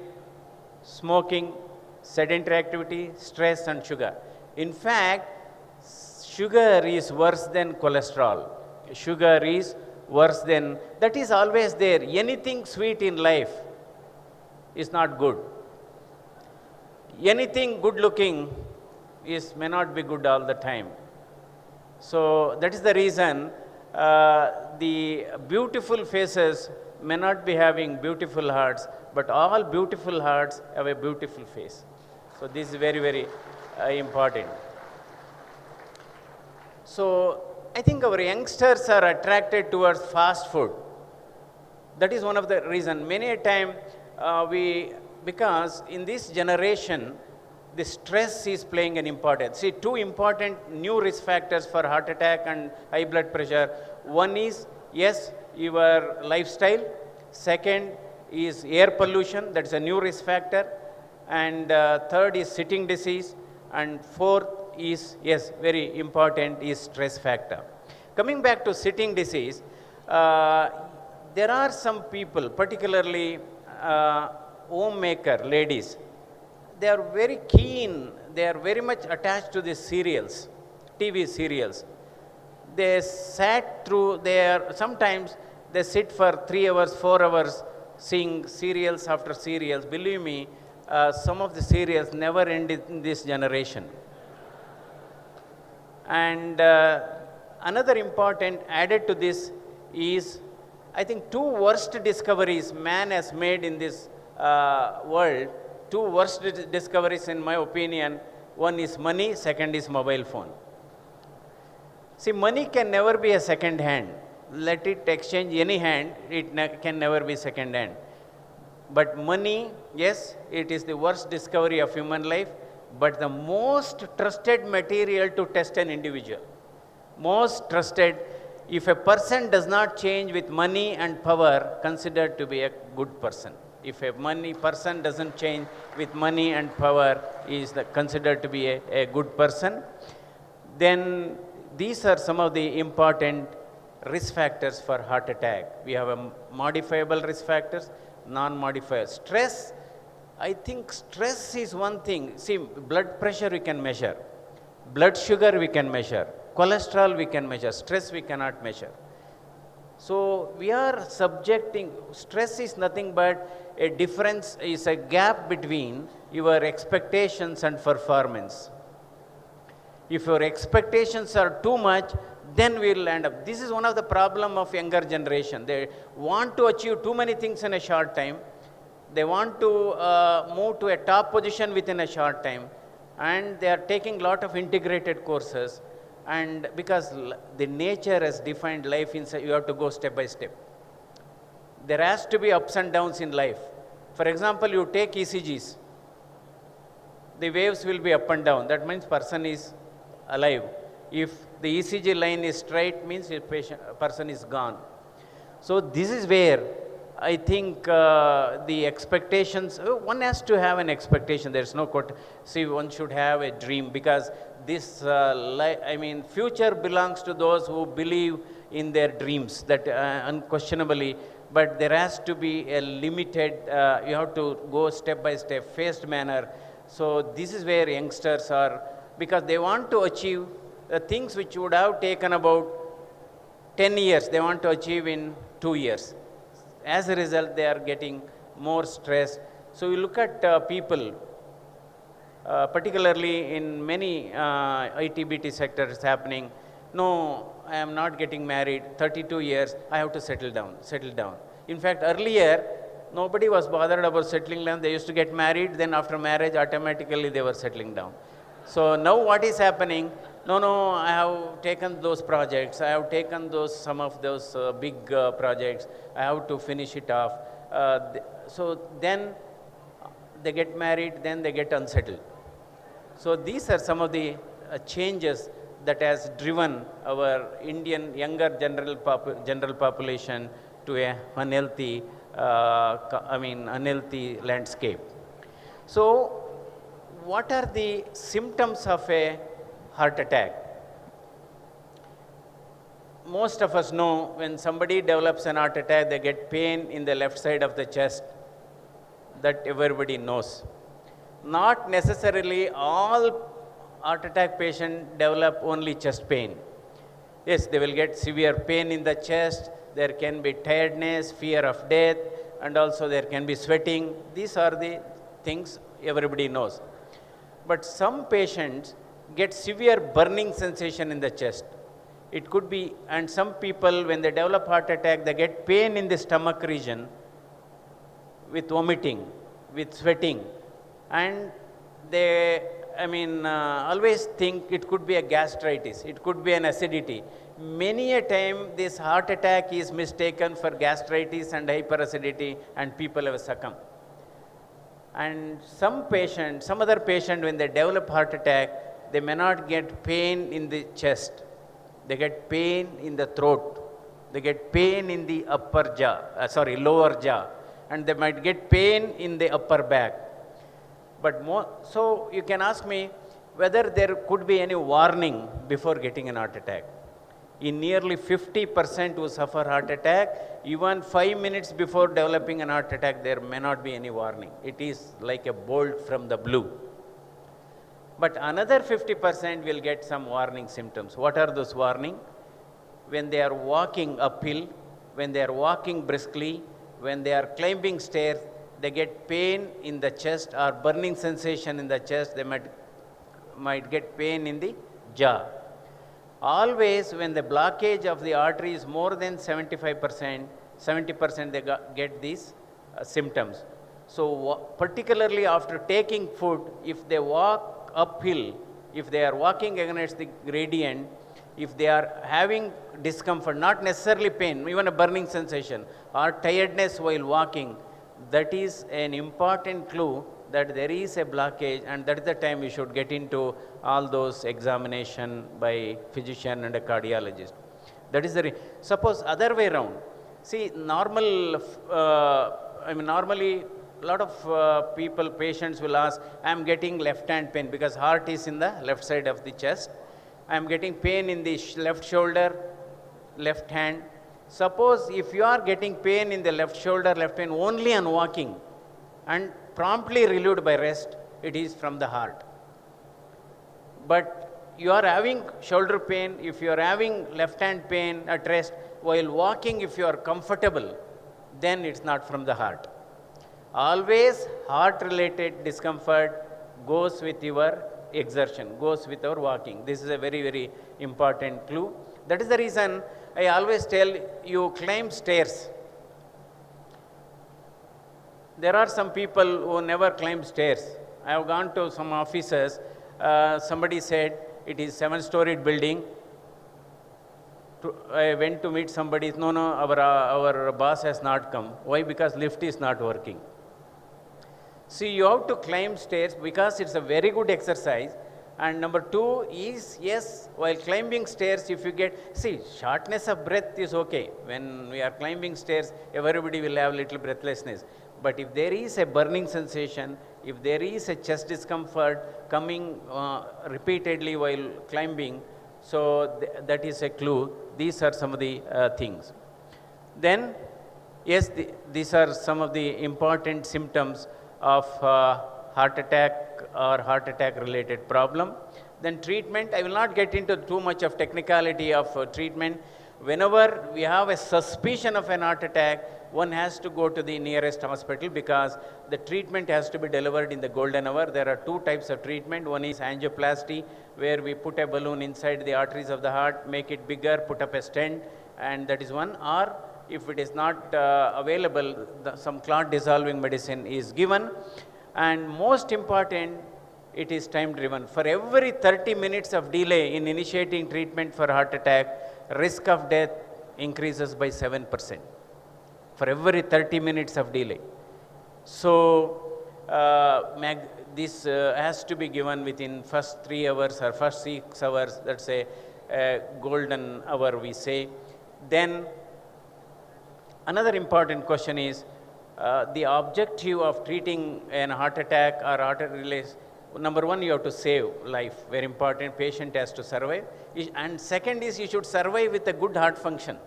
smoking, sedentary activity, stress and sugar. In fact, sugar is worse than cholesterol. Sugar is worse than, that is always there. Anything sweet in life is not good. Anything good looking may not be good all the time. So that is the reason the beautiful faces may not be having beautiful hearts, but all beautiful hearts have a beautiful face. So this is very, very important. So I think our youngsters are attracted towards fast food. That is one of the reasons. Many a time because in this generation, the stress is playing an important. See, 2 important new risk factors for heart attack and high blood pressure. One is, yes, your lifestyle. Second is air pollution, that's a new risk factor. And third is sitting disease. And fourth is, yes, very important, is stress factor. Coming back to sitting disease, there are some people, particularly homemaker ladies, they are very keen, they are very much attached to these serials, TV serials. They sat through sometimes they sit for 3 hours, 4 hours seeing serials after serials. Believe me, some of the serials never end in this generation. And another important added to this is, I think 2 worst discoveries man has made in this world. 2 worst discoveries in my opinion. One is money, second is mobile phone. See, money can never be a second hand. Let it exchange any hand, it can never be second hand. But money, yes, it is the worst discovery of human life, but the most trusted material to test an individual. Most trusted. If a person does not change with money and power, considered to be a good person. If a person doesn't change with money and power, is considered to be a good person. Then these are some of the important risk factors for heart attack. We have a modifiable risk factors, non-modifiable. Stress, I think stress is one thing. See, blood pressure we can measure, blood sugar we can measure, cholesterol we can measure, stress we cannot measure. So we are subjecting, stress is nothing but a difference, is a gap between your expectations and performance. If your expectations are too much, then we will end up. This is one of the problem of younger generation. They want to achieve too many things in a short time. They want to move to a top position within a short time. And they are taking lot of integrated courses. And because the nature has defined life, you have to go step by step. There has to be ups and downs in life. For example, you take ECGs. The waves will be up and down. That means person is alive. If the ECG line is straight, means the person is gone. So this is where I think the expectations, one has to have an expectation. There's no see, one should have a dream, because this, future belongs to those who believe in their dreams, that unquestionably, but there has to be a limited, you have to go step by step, phased manner. So this is where youngsters are, because they want to achieve things which would have taken about 10 years, they want to achieve in 2 years. As a result, they are getting more stress. So you look at people, particularly in many IT/BT sectors happening. No, I am not getting married, 32 years, I have to settle down. In fact, earlier, nobody was bothered about settling down. They used to get married, then after marriage, automatically they were settling down. So now what is happening? No, I have taken those projects. I have taken some of those big projects. I have to finish it off. So then they get married, then they get unsettled. So these are some of the changes that has driven our Indian younger general population to a unhealthy, unhealthy landscape. So what are the symptoms of a heart attack? Most of us know when somebody develops an heart attack, they get pain in the left side of the chest. That everybody knows. Not necessarily all heart attack patients develop only chest pain. Yes, they will get severe pain in the chest. There can be tiredness, fear of death, and also there can be sweating. These are the things everybody knows. But some patients get severe burning sensation in the chest. It could be, and some people, when they develop heart attack, they get pain in the stomach region with vomiting, with sweating, and they, always think it could be a gastritis, it could be an acidity. Many a time this heart attack is mistaken for gastritis and hyperacidity, and people have succumbed. And some other patient, when they develop heart attack, they may not get pain in the chest. They get pain in the throat. They get pain in the lower jaw. And they might get pain in the upper back. But so you can ask me whether there could be any warning before getting an heart attack. In nearly 50% who suffer heart attack, even 5 minutes before developing an heart attack, there may not be any warning. It is like a bolt from the blue. But another 50% will get some warning symptoms. What are those warnings? When they are walking uphill, when they are walking briskly, when they are climbing stairs, they get pain in the chest or burning sensation in the chest. They might get pain in the jaw. Always when the blockage of the artery is more than 75%, 70% they get these symptoms. So particularly after taking food, if they walk uphill, if they are walking against the gradient, if they are having discomfort, not necessarily pain, even a burning sensation or tiredness while walking, that is an important clue that there is a blockage, and that is the time we should get into all those examination by physician and a cardiologist. That is suppose other way around. See, normally a lot of patients will ask, I am getting left hand pain because heart is in the left side of the chest. I am getting pain in the left shoulder, left hand. Suppose if you are getting pain in the left shoulder, left hand only on walking and promptly relieved by rest, it is from the heart. But you are having shoulder pain, if you are having left hand pain at rest, while walking if you are comfortable, then it's not from the heart. Always heart related discomfort goes with your exertion, goes with our walking. This is a very, very important clue. That is the reason I always tell you climb stairs. There are some people who never climb stairs. I have gone to some offices. Somebody said it is 7-storied building. I went to meet somebody. No, our boss has not come. Why? Because lift is not working. See, you have to climb stairs because it's a very good exercise. And number two is, yes, while climbing stairs, if you shortness of breath is okay. When we are climbing stairs, everybody will have little breathlessness. But if there is a burning sensation, if there is a chest discomfort coming repeatedly while climbing, so that is a clue. These are some of the things. Then, yes, these are some of the important symptoms of heart attack or heart attack related problem. Then treatment, I will not get into too much of technicality of treatment. Whenever we have a suspicion of an heart attack, one has to go to the nearest hospital because the treatment has to be delivered in the golden hour. There are two types of treatment. One is angioplasty, where we put a balloon inside the arteries of the heart, make it bigger, put up a stent, and that is one. Or if it is not available, some clot dissolving medicine is given. And most important, it is time driven. For every 30 minutes of delay in initiating treatment for heart attack, risk of death increases by 7%. For every 30 minutes of delay. So, this has to be given within first 3 hours or first 6 hours, that's a golden hour we say. Then, another important question is, the objective of treating an heart attack or heart release, number one, you have to save life, very important, patient has to survive. And second is, you should survive with a good heart function.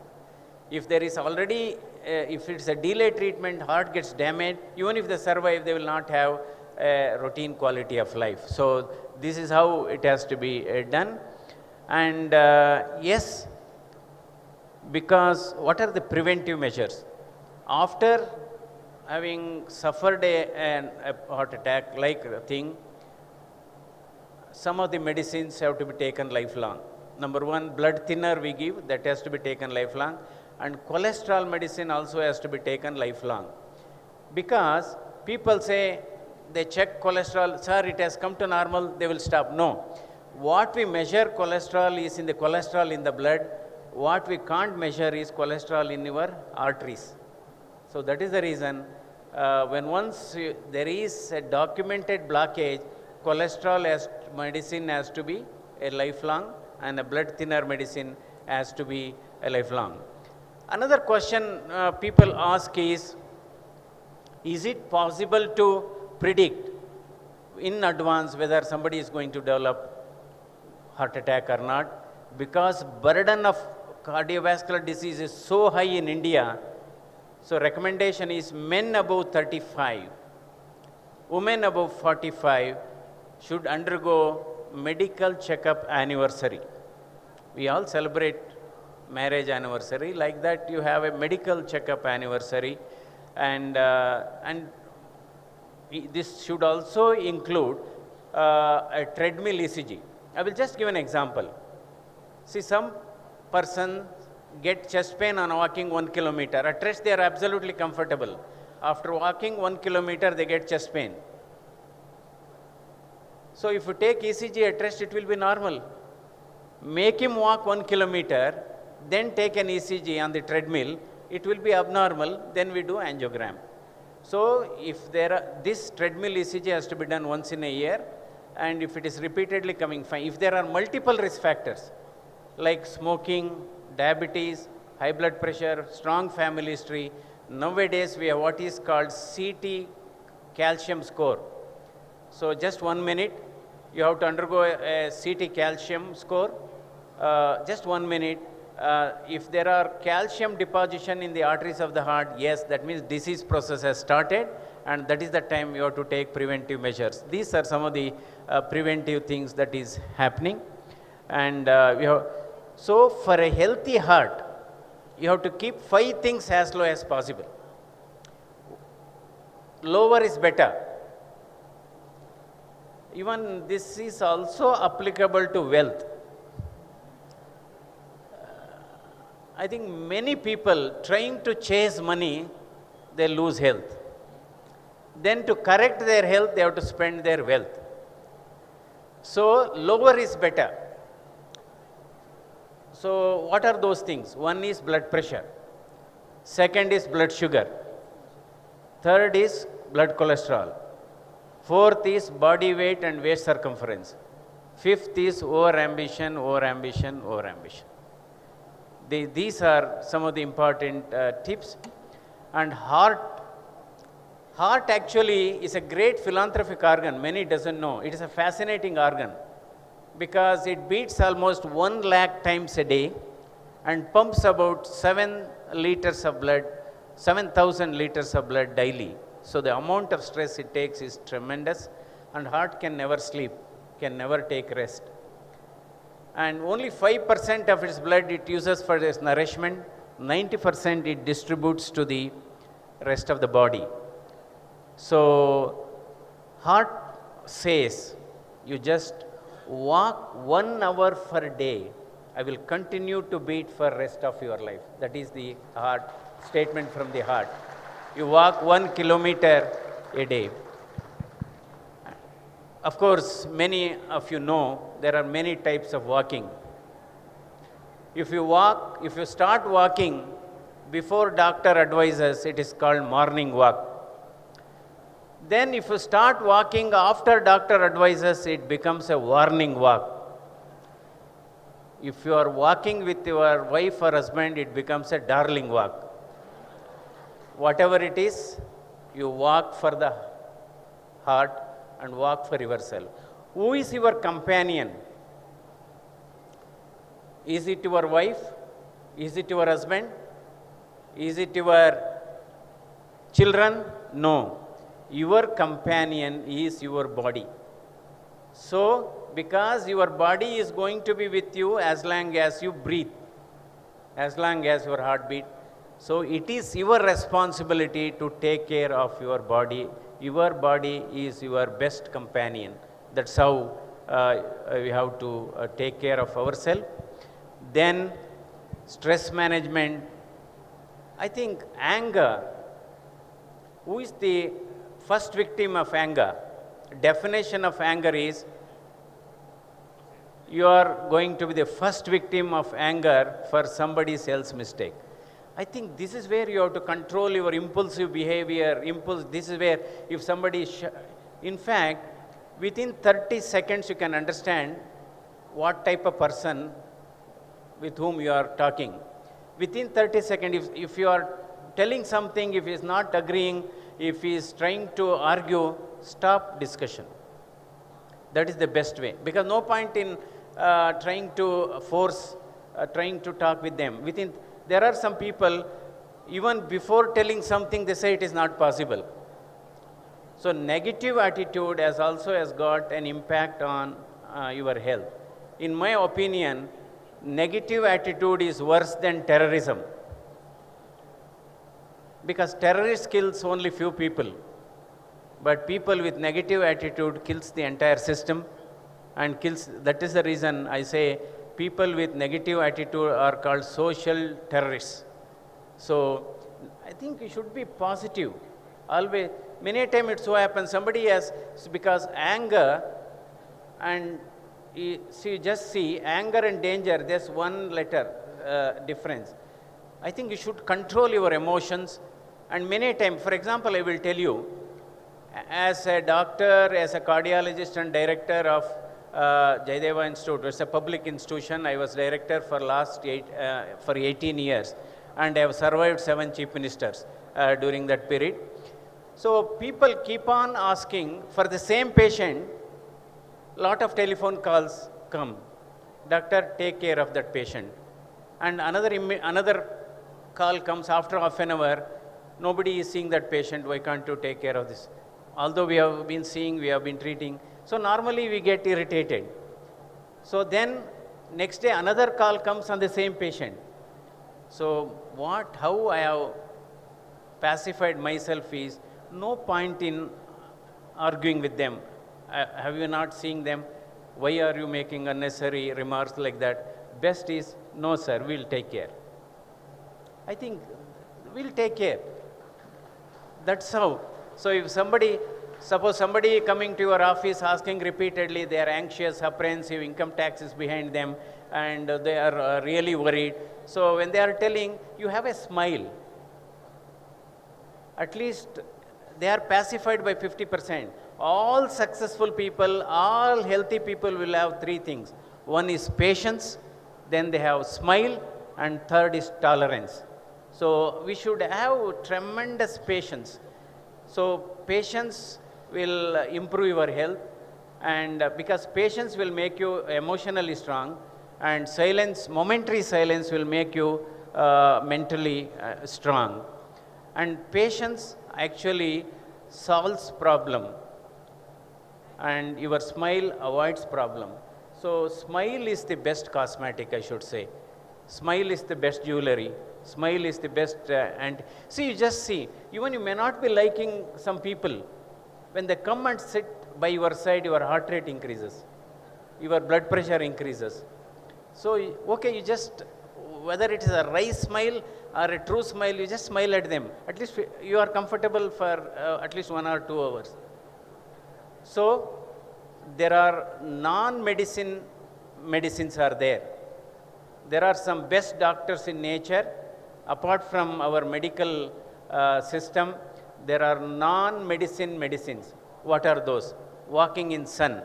If there is already, if it's a delayed treatment, heart gets damaged, even if they survive, they will not have a routine quality of life. So, this is how it has to be done. And yes, because what are the preventive measures? After having suffered a heart attack like thing, some of the medicines have to be taken lifelong. Number one, blood thinner we give, that has to be taken lifelong. And cholesterol medicine also has to be taken lifelong. Because people say, they check cholesterol, sir, it has come to normal, they will stop. No. What we measure cholesterol is in the cholesterol in the blood. What we can't measure is cholesterol in your arteries. So that is the reason when once there is a documented blockage, cholesterol medicine has to be a lifelong and a blood thinner medicine has to be a lifelong. Another question people ask is it possible to predict in advance whether somebody is going to develop heart attack or not? Because burden of cardiovascular disease is so high in India, so recommendation is men above 35, women above 45 should undergo medical checkup anniversary. We all celebrate marriage anniversary, like that you have a medical checkup anniversary, and this should also include a treadmill ECG. I will just give an example. See, some person get chest pain on walking 1 kilometer. At rest they are absolutely comfortable. After walking 1 kilometer they get chest pain. So if you take ECG at rest, it will be normal. Make him walk 1 kilometer, then take an ECG on the treadmill, it will be abnormal, then we do angiogram. So if this treadmill ECG has to be done once in a year, and if it is repeatedly coming fine, if there are multiple risk factors like smoking, diabetes, high blood pressure, strong family history, nowadays we have what is called CT calcium score. So just 1 minute, you have to undergo a CT calcium score, just 1 minute. If there are calcium deposition in the arteries of the heart, yes, that means disease process has started, and that is the time you have to take preventive measures. These are some of the preventive things that is happening. And so for a healthy heart, you have to keep 5 things as low as possible. Lower is better. Even this is also applicable to wealth. I think many people trying to chase money, they lose health. Then to correct their health, they have to spend their wealth. So lower is better. So what are those things? One is blood pressure. Second is blood sugar. Third is blood cholesterol. Fourth is body weight and waist circumference. Fifth is over-ambition, over-ambition, over-ambition. These are some of the important tips. And heart actually is a great philanthropic organ. Many doesn't know. It is a fascinating organ because it beats almost 1 lakh times a day and pumps about 7,000 liters of blood daily. So the amount of stress it takes is tremendous, and heart can never sleep, can never take rest. and only 5% of its blood it uses for its nourishment, 90% it distributes to the rest of the body. So, heart says, you just walk 1 hour per day, I will continue to beat for rest of your life. That is the heart statement from the heart. You walk 1 kilometer a day. Of course, many of you know there are many types of walking. If you start walking before doctor advises, it is called morning walk. Then if you start walking after doctor advises, it becomes a warning walk. If you are walking with your wife or husband, it becomes a darling walk. Whatever it is, you walk for the heart and walk for yourself. Who is your companion? Is it your wife? Is it your husband? Is it your children? No. Your companion is your body. So, because your body is going to be with you as long as you breathe, as long as your heart beat. So, it is your responsibility to take care of your body. Your body is your best companion. That's how we have to take care of ourselves. Then, stress management. I think anger. Who is the first victim of anger? Definition of anger is you are going to be the first victim of anger for somebody else's mistake. I think this is where you have to control your impulsive behavior. This is where if somebody, in fact, within 30 seconds you can understand what type of person with whom you are talking. Within 30 seconds, if you are telling something, if he is not agreeing, if he is trying to argue, stop discussion. That is the best way. Because no point in trying to force, trying to talk with them. There are some people, even before telling something, they say it is not possible. So negative attitude has got an impact on your health. In my opinion, negative attitude is worse than terrorism. Because terrorist kills only few people. But people with negative attitude kills the entire system and kills, that is the reason I say people with negative attitude are called social terrorists. So I think you should be positive. Always, many times it so happens somebody has, because anger and just see anger and danger, there's one letter difference. I think you should control your emotions, and many times, for example, I will tell you, as a doctor, as a cardiologist and director of Day2 Institute, it's a public institution. I was director for 18 years, and I have survived 7 chief ministers during that period. So people keep on asking for the same patient, lot of telephone calls come. Doctor, take care of that patient. And another call comes after half an hour. Nobody is seeing that patient. Why can't you take care of this? Although we have been seeing, we have been treating. So normally we get irritated. So then next day another call comes on the same patient. So how I have pacified myself is no point in arguing with them. Have you not seen them? Why are you making unnecessary remarks like that? Best is, no sir, we'll take care. I think we'll take care. That's how. So if suppose somebody coming to your office asking repeatedly, they are anxious, apprehensive, income tax is behind them, and they are really worried. So when they are telling, you have a smile. At least they are pacified by 50%. All successful people, all healthy people will have 3 things. One is patience, then they have smile, and third is tolerance. So we should have tremendous patience. So patience will improve your health, and because patience will make you emotionally strong, and momentary silence will make you mentally strong. And patience actually solves problem, and your smile avoids problem. So smile is the best cosmetic, I should say. Smile is the best jewelry. Smile is the best, and see, you just see, even you may not be liking some people. When they come and sit by your side, your heart rate increases. Your blood pressure increases. So, okay, you just, whether it is a wry smile or a true smile, you just smile at them. At least you are comfortable for at least 1 or 2 hours. So, there are non-medicine medicines are there. There are some best doctors in nature. Apart from our medical system, there are non-medicine medicines. What are those? Walking in sunlight.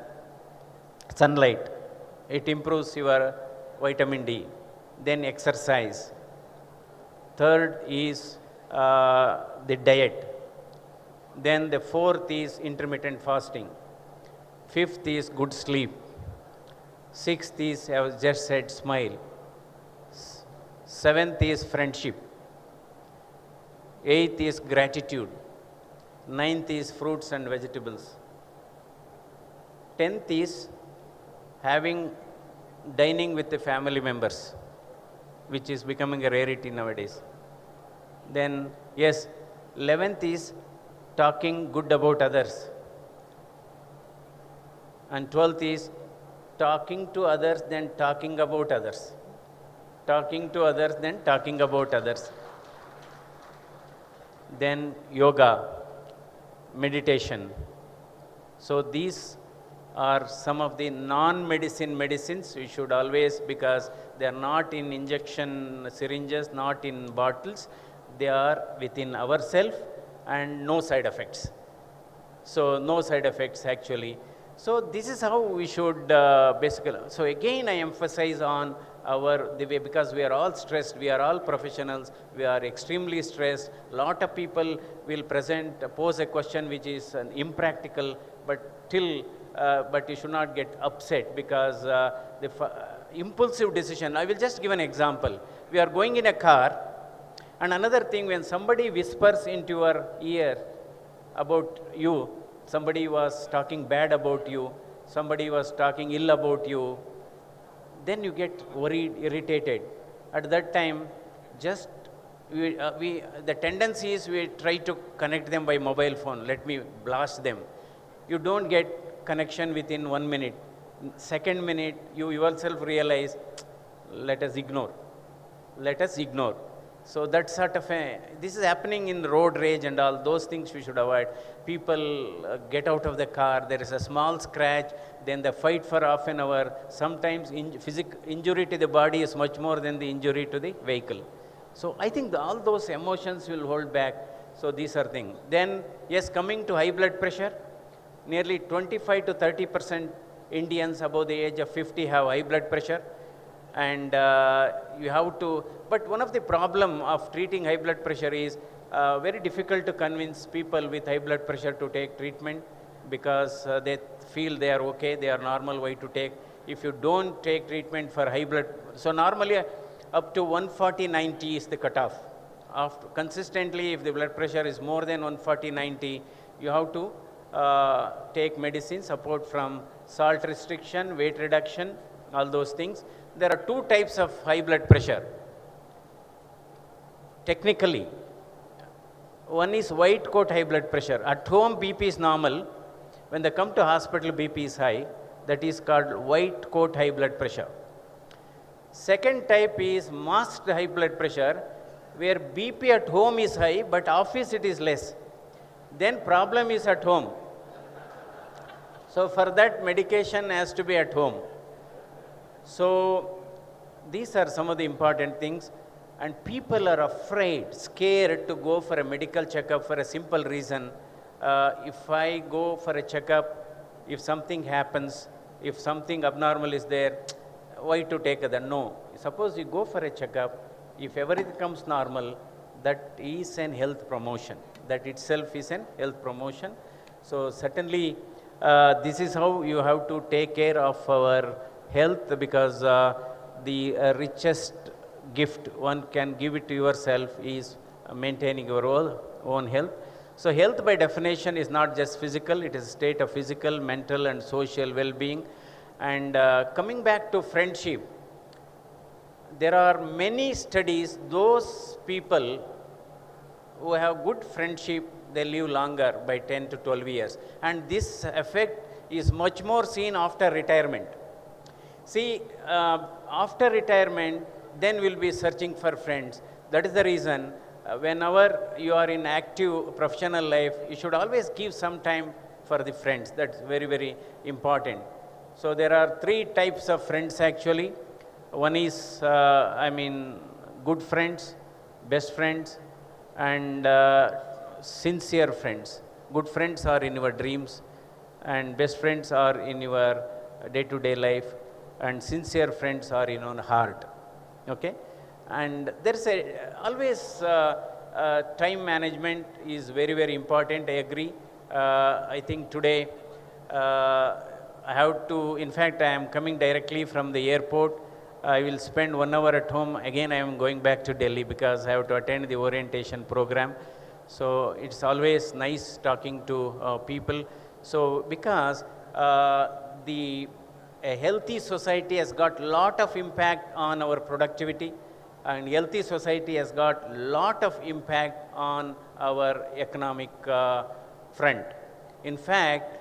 It improves your vitamin D. Then exercise. Third is the diet. Then the fourth is intermittent fasting. Fifth is good sleep. Sixth is, I have just said, smile. Seventh is friendship. Eighth is gratitude. Ninth is fruits and vegetables. 10th is dining with the family members, which is becoming a rarity nowadays. Then, yes, 11th is talking good about others. And 12th is talking to others, then talking about others. Talking to others, then talking about others. Then yoga, meditation. So these are some of the non-medicine medicines we should always, because they are not in injection syringes, not in bottles, they are within ourselves and no side effects. So no side effects actually. So this is how we should basically, so again I emphasize on the way, because we are all stressed, we are all professionals, we are extremely stressed. Lot of people will pose a question which is impractical, but you should not get upset, because the impulsive decision. I will just give an example. We are going in a car, and another thing, when somebody whispers into your ear about you, somebody was talking bad about you, somebody was talking ill about you, then you get worried, irritated. At that time, just the tendency is we try to connect them by mobile phone. Let me blast them. You don't get connection within 1 minute. Second minute, you yourself realize, let us ignore. Let us ignore. So that sort of this is happening in road rage and all those things we should avoid. People get out of the car, there is a small scratch, then they fight for half an hour. Sometimes physical injury to the body is much more than the injury to the vehicle. So I think all those emotions will hold back. So these are things. Then, yes, coming to high blood pressure, nearly 25 to 30% Indians above the age of 50 have high blood pressure. And you have to, but one of the problem of treating high blood pressure is very difficult to convince people with high blood pressure to take treatment, because they feel they are okay, they are normal, why to take. If you don't take treatment for high blood, so normally up to 140/90 is the cutoff. Consistently, if the blood pressure is more than 140/90, you have to take medicine, support from salt restriction, weight reduction, all those things. There are two types of high blood pressure. Technically, one is white coat high blood pressure. At home, BP is normal. When they come to hospital, BP is high. That is called white coat high blood pressure. Second type is masked high blood pressure, where BP at home is high, but office it is less. Then problem is at home. So for that, medication has to be at home. So these are some of the important things, and people are afraid, scared to go for a medical checkup for a simple reason. If I go for a checkup, if something happens, if something abnormal is there, why to take that? No. Suppose you go for a checkup, if everything comes normal, that is an health promotion. That itself is an health promotion. So certainly, this is how you have to take care of our health, because the richest gift one can give it to yourself is maintaining your own health. So health by definition is not just physical, it is a state of physical, mental and social well-being. And coming back to friendship, there are many studies, those people who have good friendship, they live longer by 10 to 12 years. And this effect is much more seen after retirement. See, after retirement, then we'll be searching for friends. That is the reason, whenever you are in active professional life, you should always give some time for the friends. That's very, very important. So there are 3 types of friends actually. One is, good friends, best friends, and sincere friends. Good friends are in your dreams, and best friends are in your day-to-day life, and sincere friends are in your heart. Okay? And there's always time management is very, very important. I agree. I think today I have to, in fact, I am coming directly from the airport. I will spend 1 hour at home. Again, I am going back to Delhi because I have to attend the orientation program. So it's always nice talking to people. So because a healthy society has got lot of impact on our productivity, and healthy society has got lot of impact on our economic front. In fact,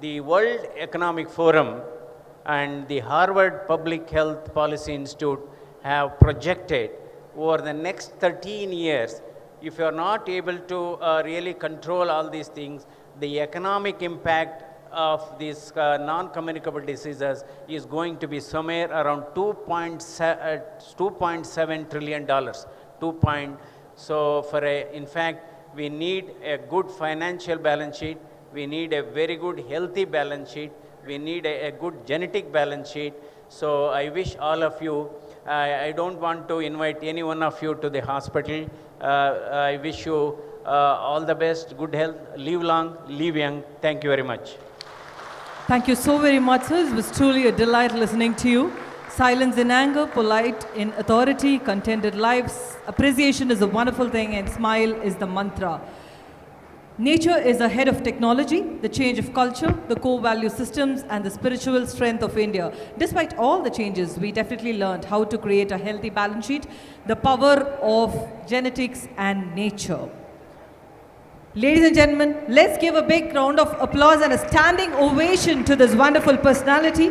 the World Economic Forum and the Harvard Public Health Policy Institute have projected over the next 13 years, if you are not able to really control all these things, the economic impact of these non-communicable diseases is going to be somewhere around $2.7 trillion. So in fact, we need a good financial balance sheet. We need a very good healthy balance sheet. We need a good genetic balance sheet. So I wish all of you, I don't want to invite any one of you to the hospital. I wish you all the best, good health, live long, live young. Thank you very much. Thank you so very much, sir. It was truly a delight listening to you. Silence in anger, polite in authority, contented lives. Appreciation is a wonderful thing, and smile is the mantra. Nature is ahead of technology, the change of culture, the core value systems, and the spiritual strength of India. Despite all the changes, we definitely learned how to create a healthy balance sheet, the power of genetics and nature. Ladies and gentlemen, let's give a big round of applause and a standing ovation to this wonderful personality.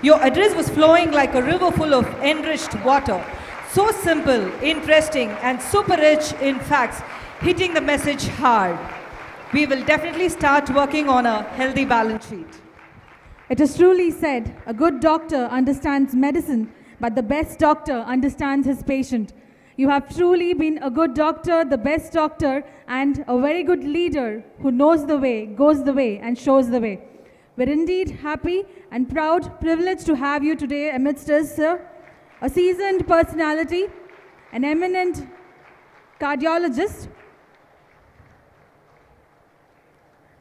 Your address was flowing like a river full of enriched water. So simple, interesting, and super rich in facts, hitting the message hard. We will definitely start working on a healthy balance sheet. It is truly said, a good doctor understands medicine, but the best doctor understands his patient. You have truly been a good doctor, the best doctor, and a very good leader who knows the way, goes the way, and shows the way. We're indeed happy and proud, privileged to have you today amidst us, sir. A seasoned personality, an eminent cardiologist,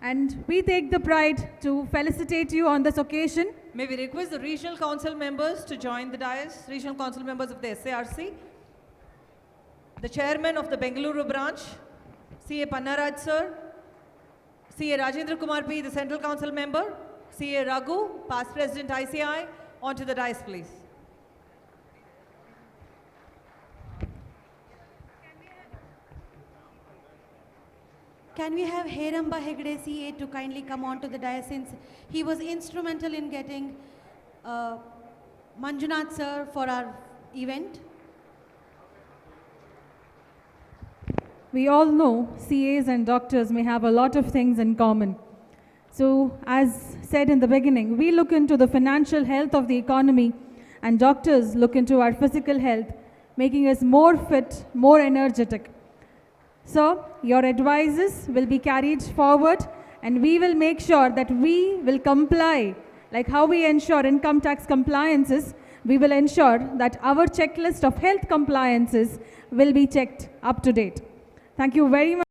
and we take the pride to felicitate you on this occasion. May we request the regional council members to join the dais, regional council members of the SIRC. The chairman of the Bengaluru branch, CA Pannaraj sir, CA Rajendra Kumar P, the central council member, CA Raghu, past president ICAI, onto the dais please. Can we have Heramba Hegde CA to kindly come on to the dais, since he was instrumental in getting Manjunath sir for our event? We all know CAs and doctors may have a lot of things in common. So, as said in the beginning, we look into the financial health of the economy, and doctors look into our physical health, making us more fit, more energetic. So, your advices will be carried forward, and we will make sure that we will comply, like how we ensure income tax compliances. We will ensure that our checklist of health compliances will be checked up to date. Thank you very much.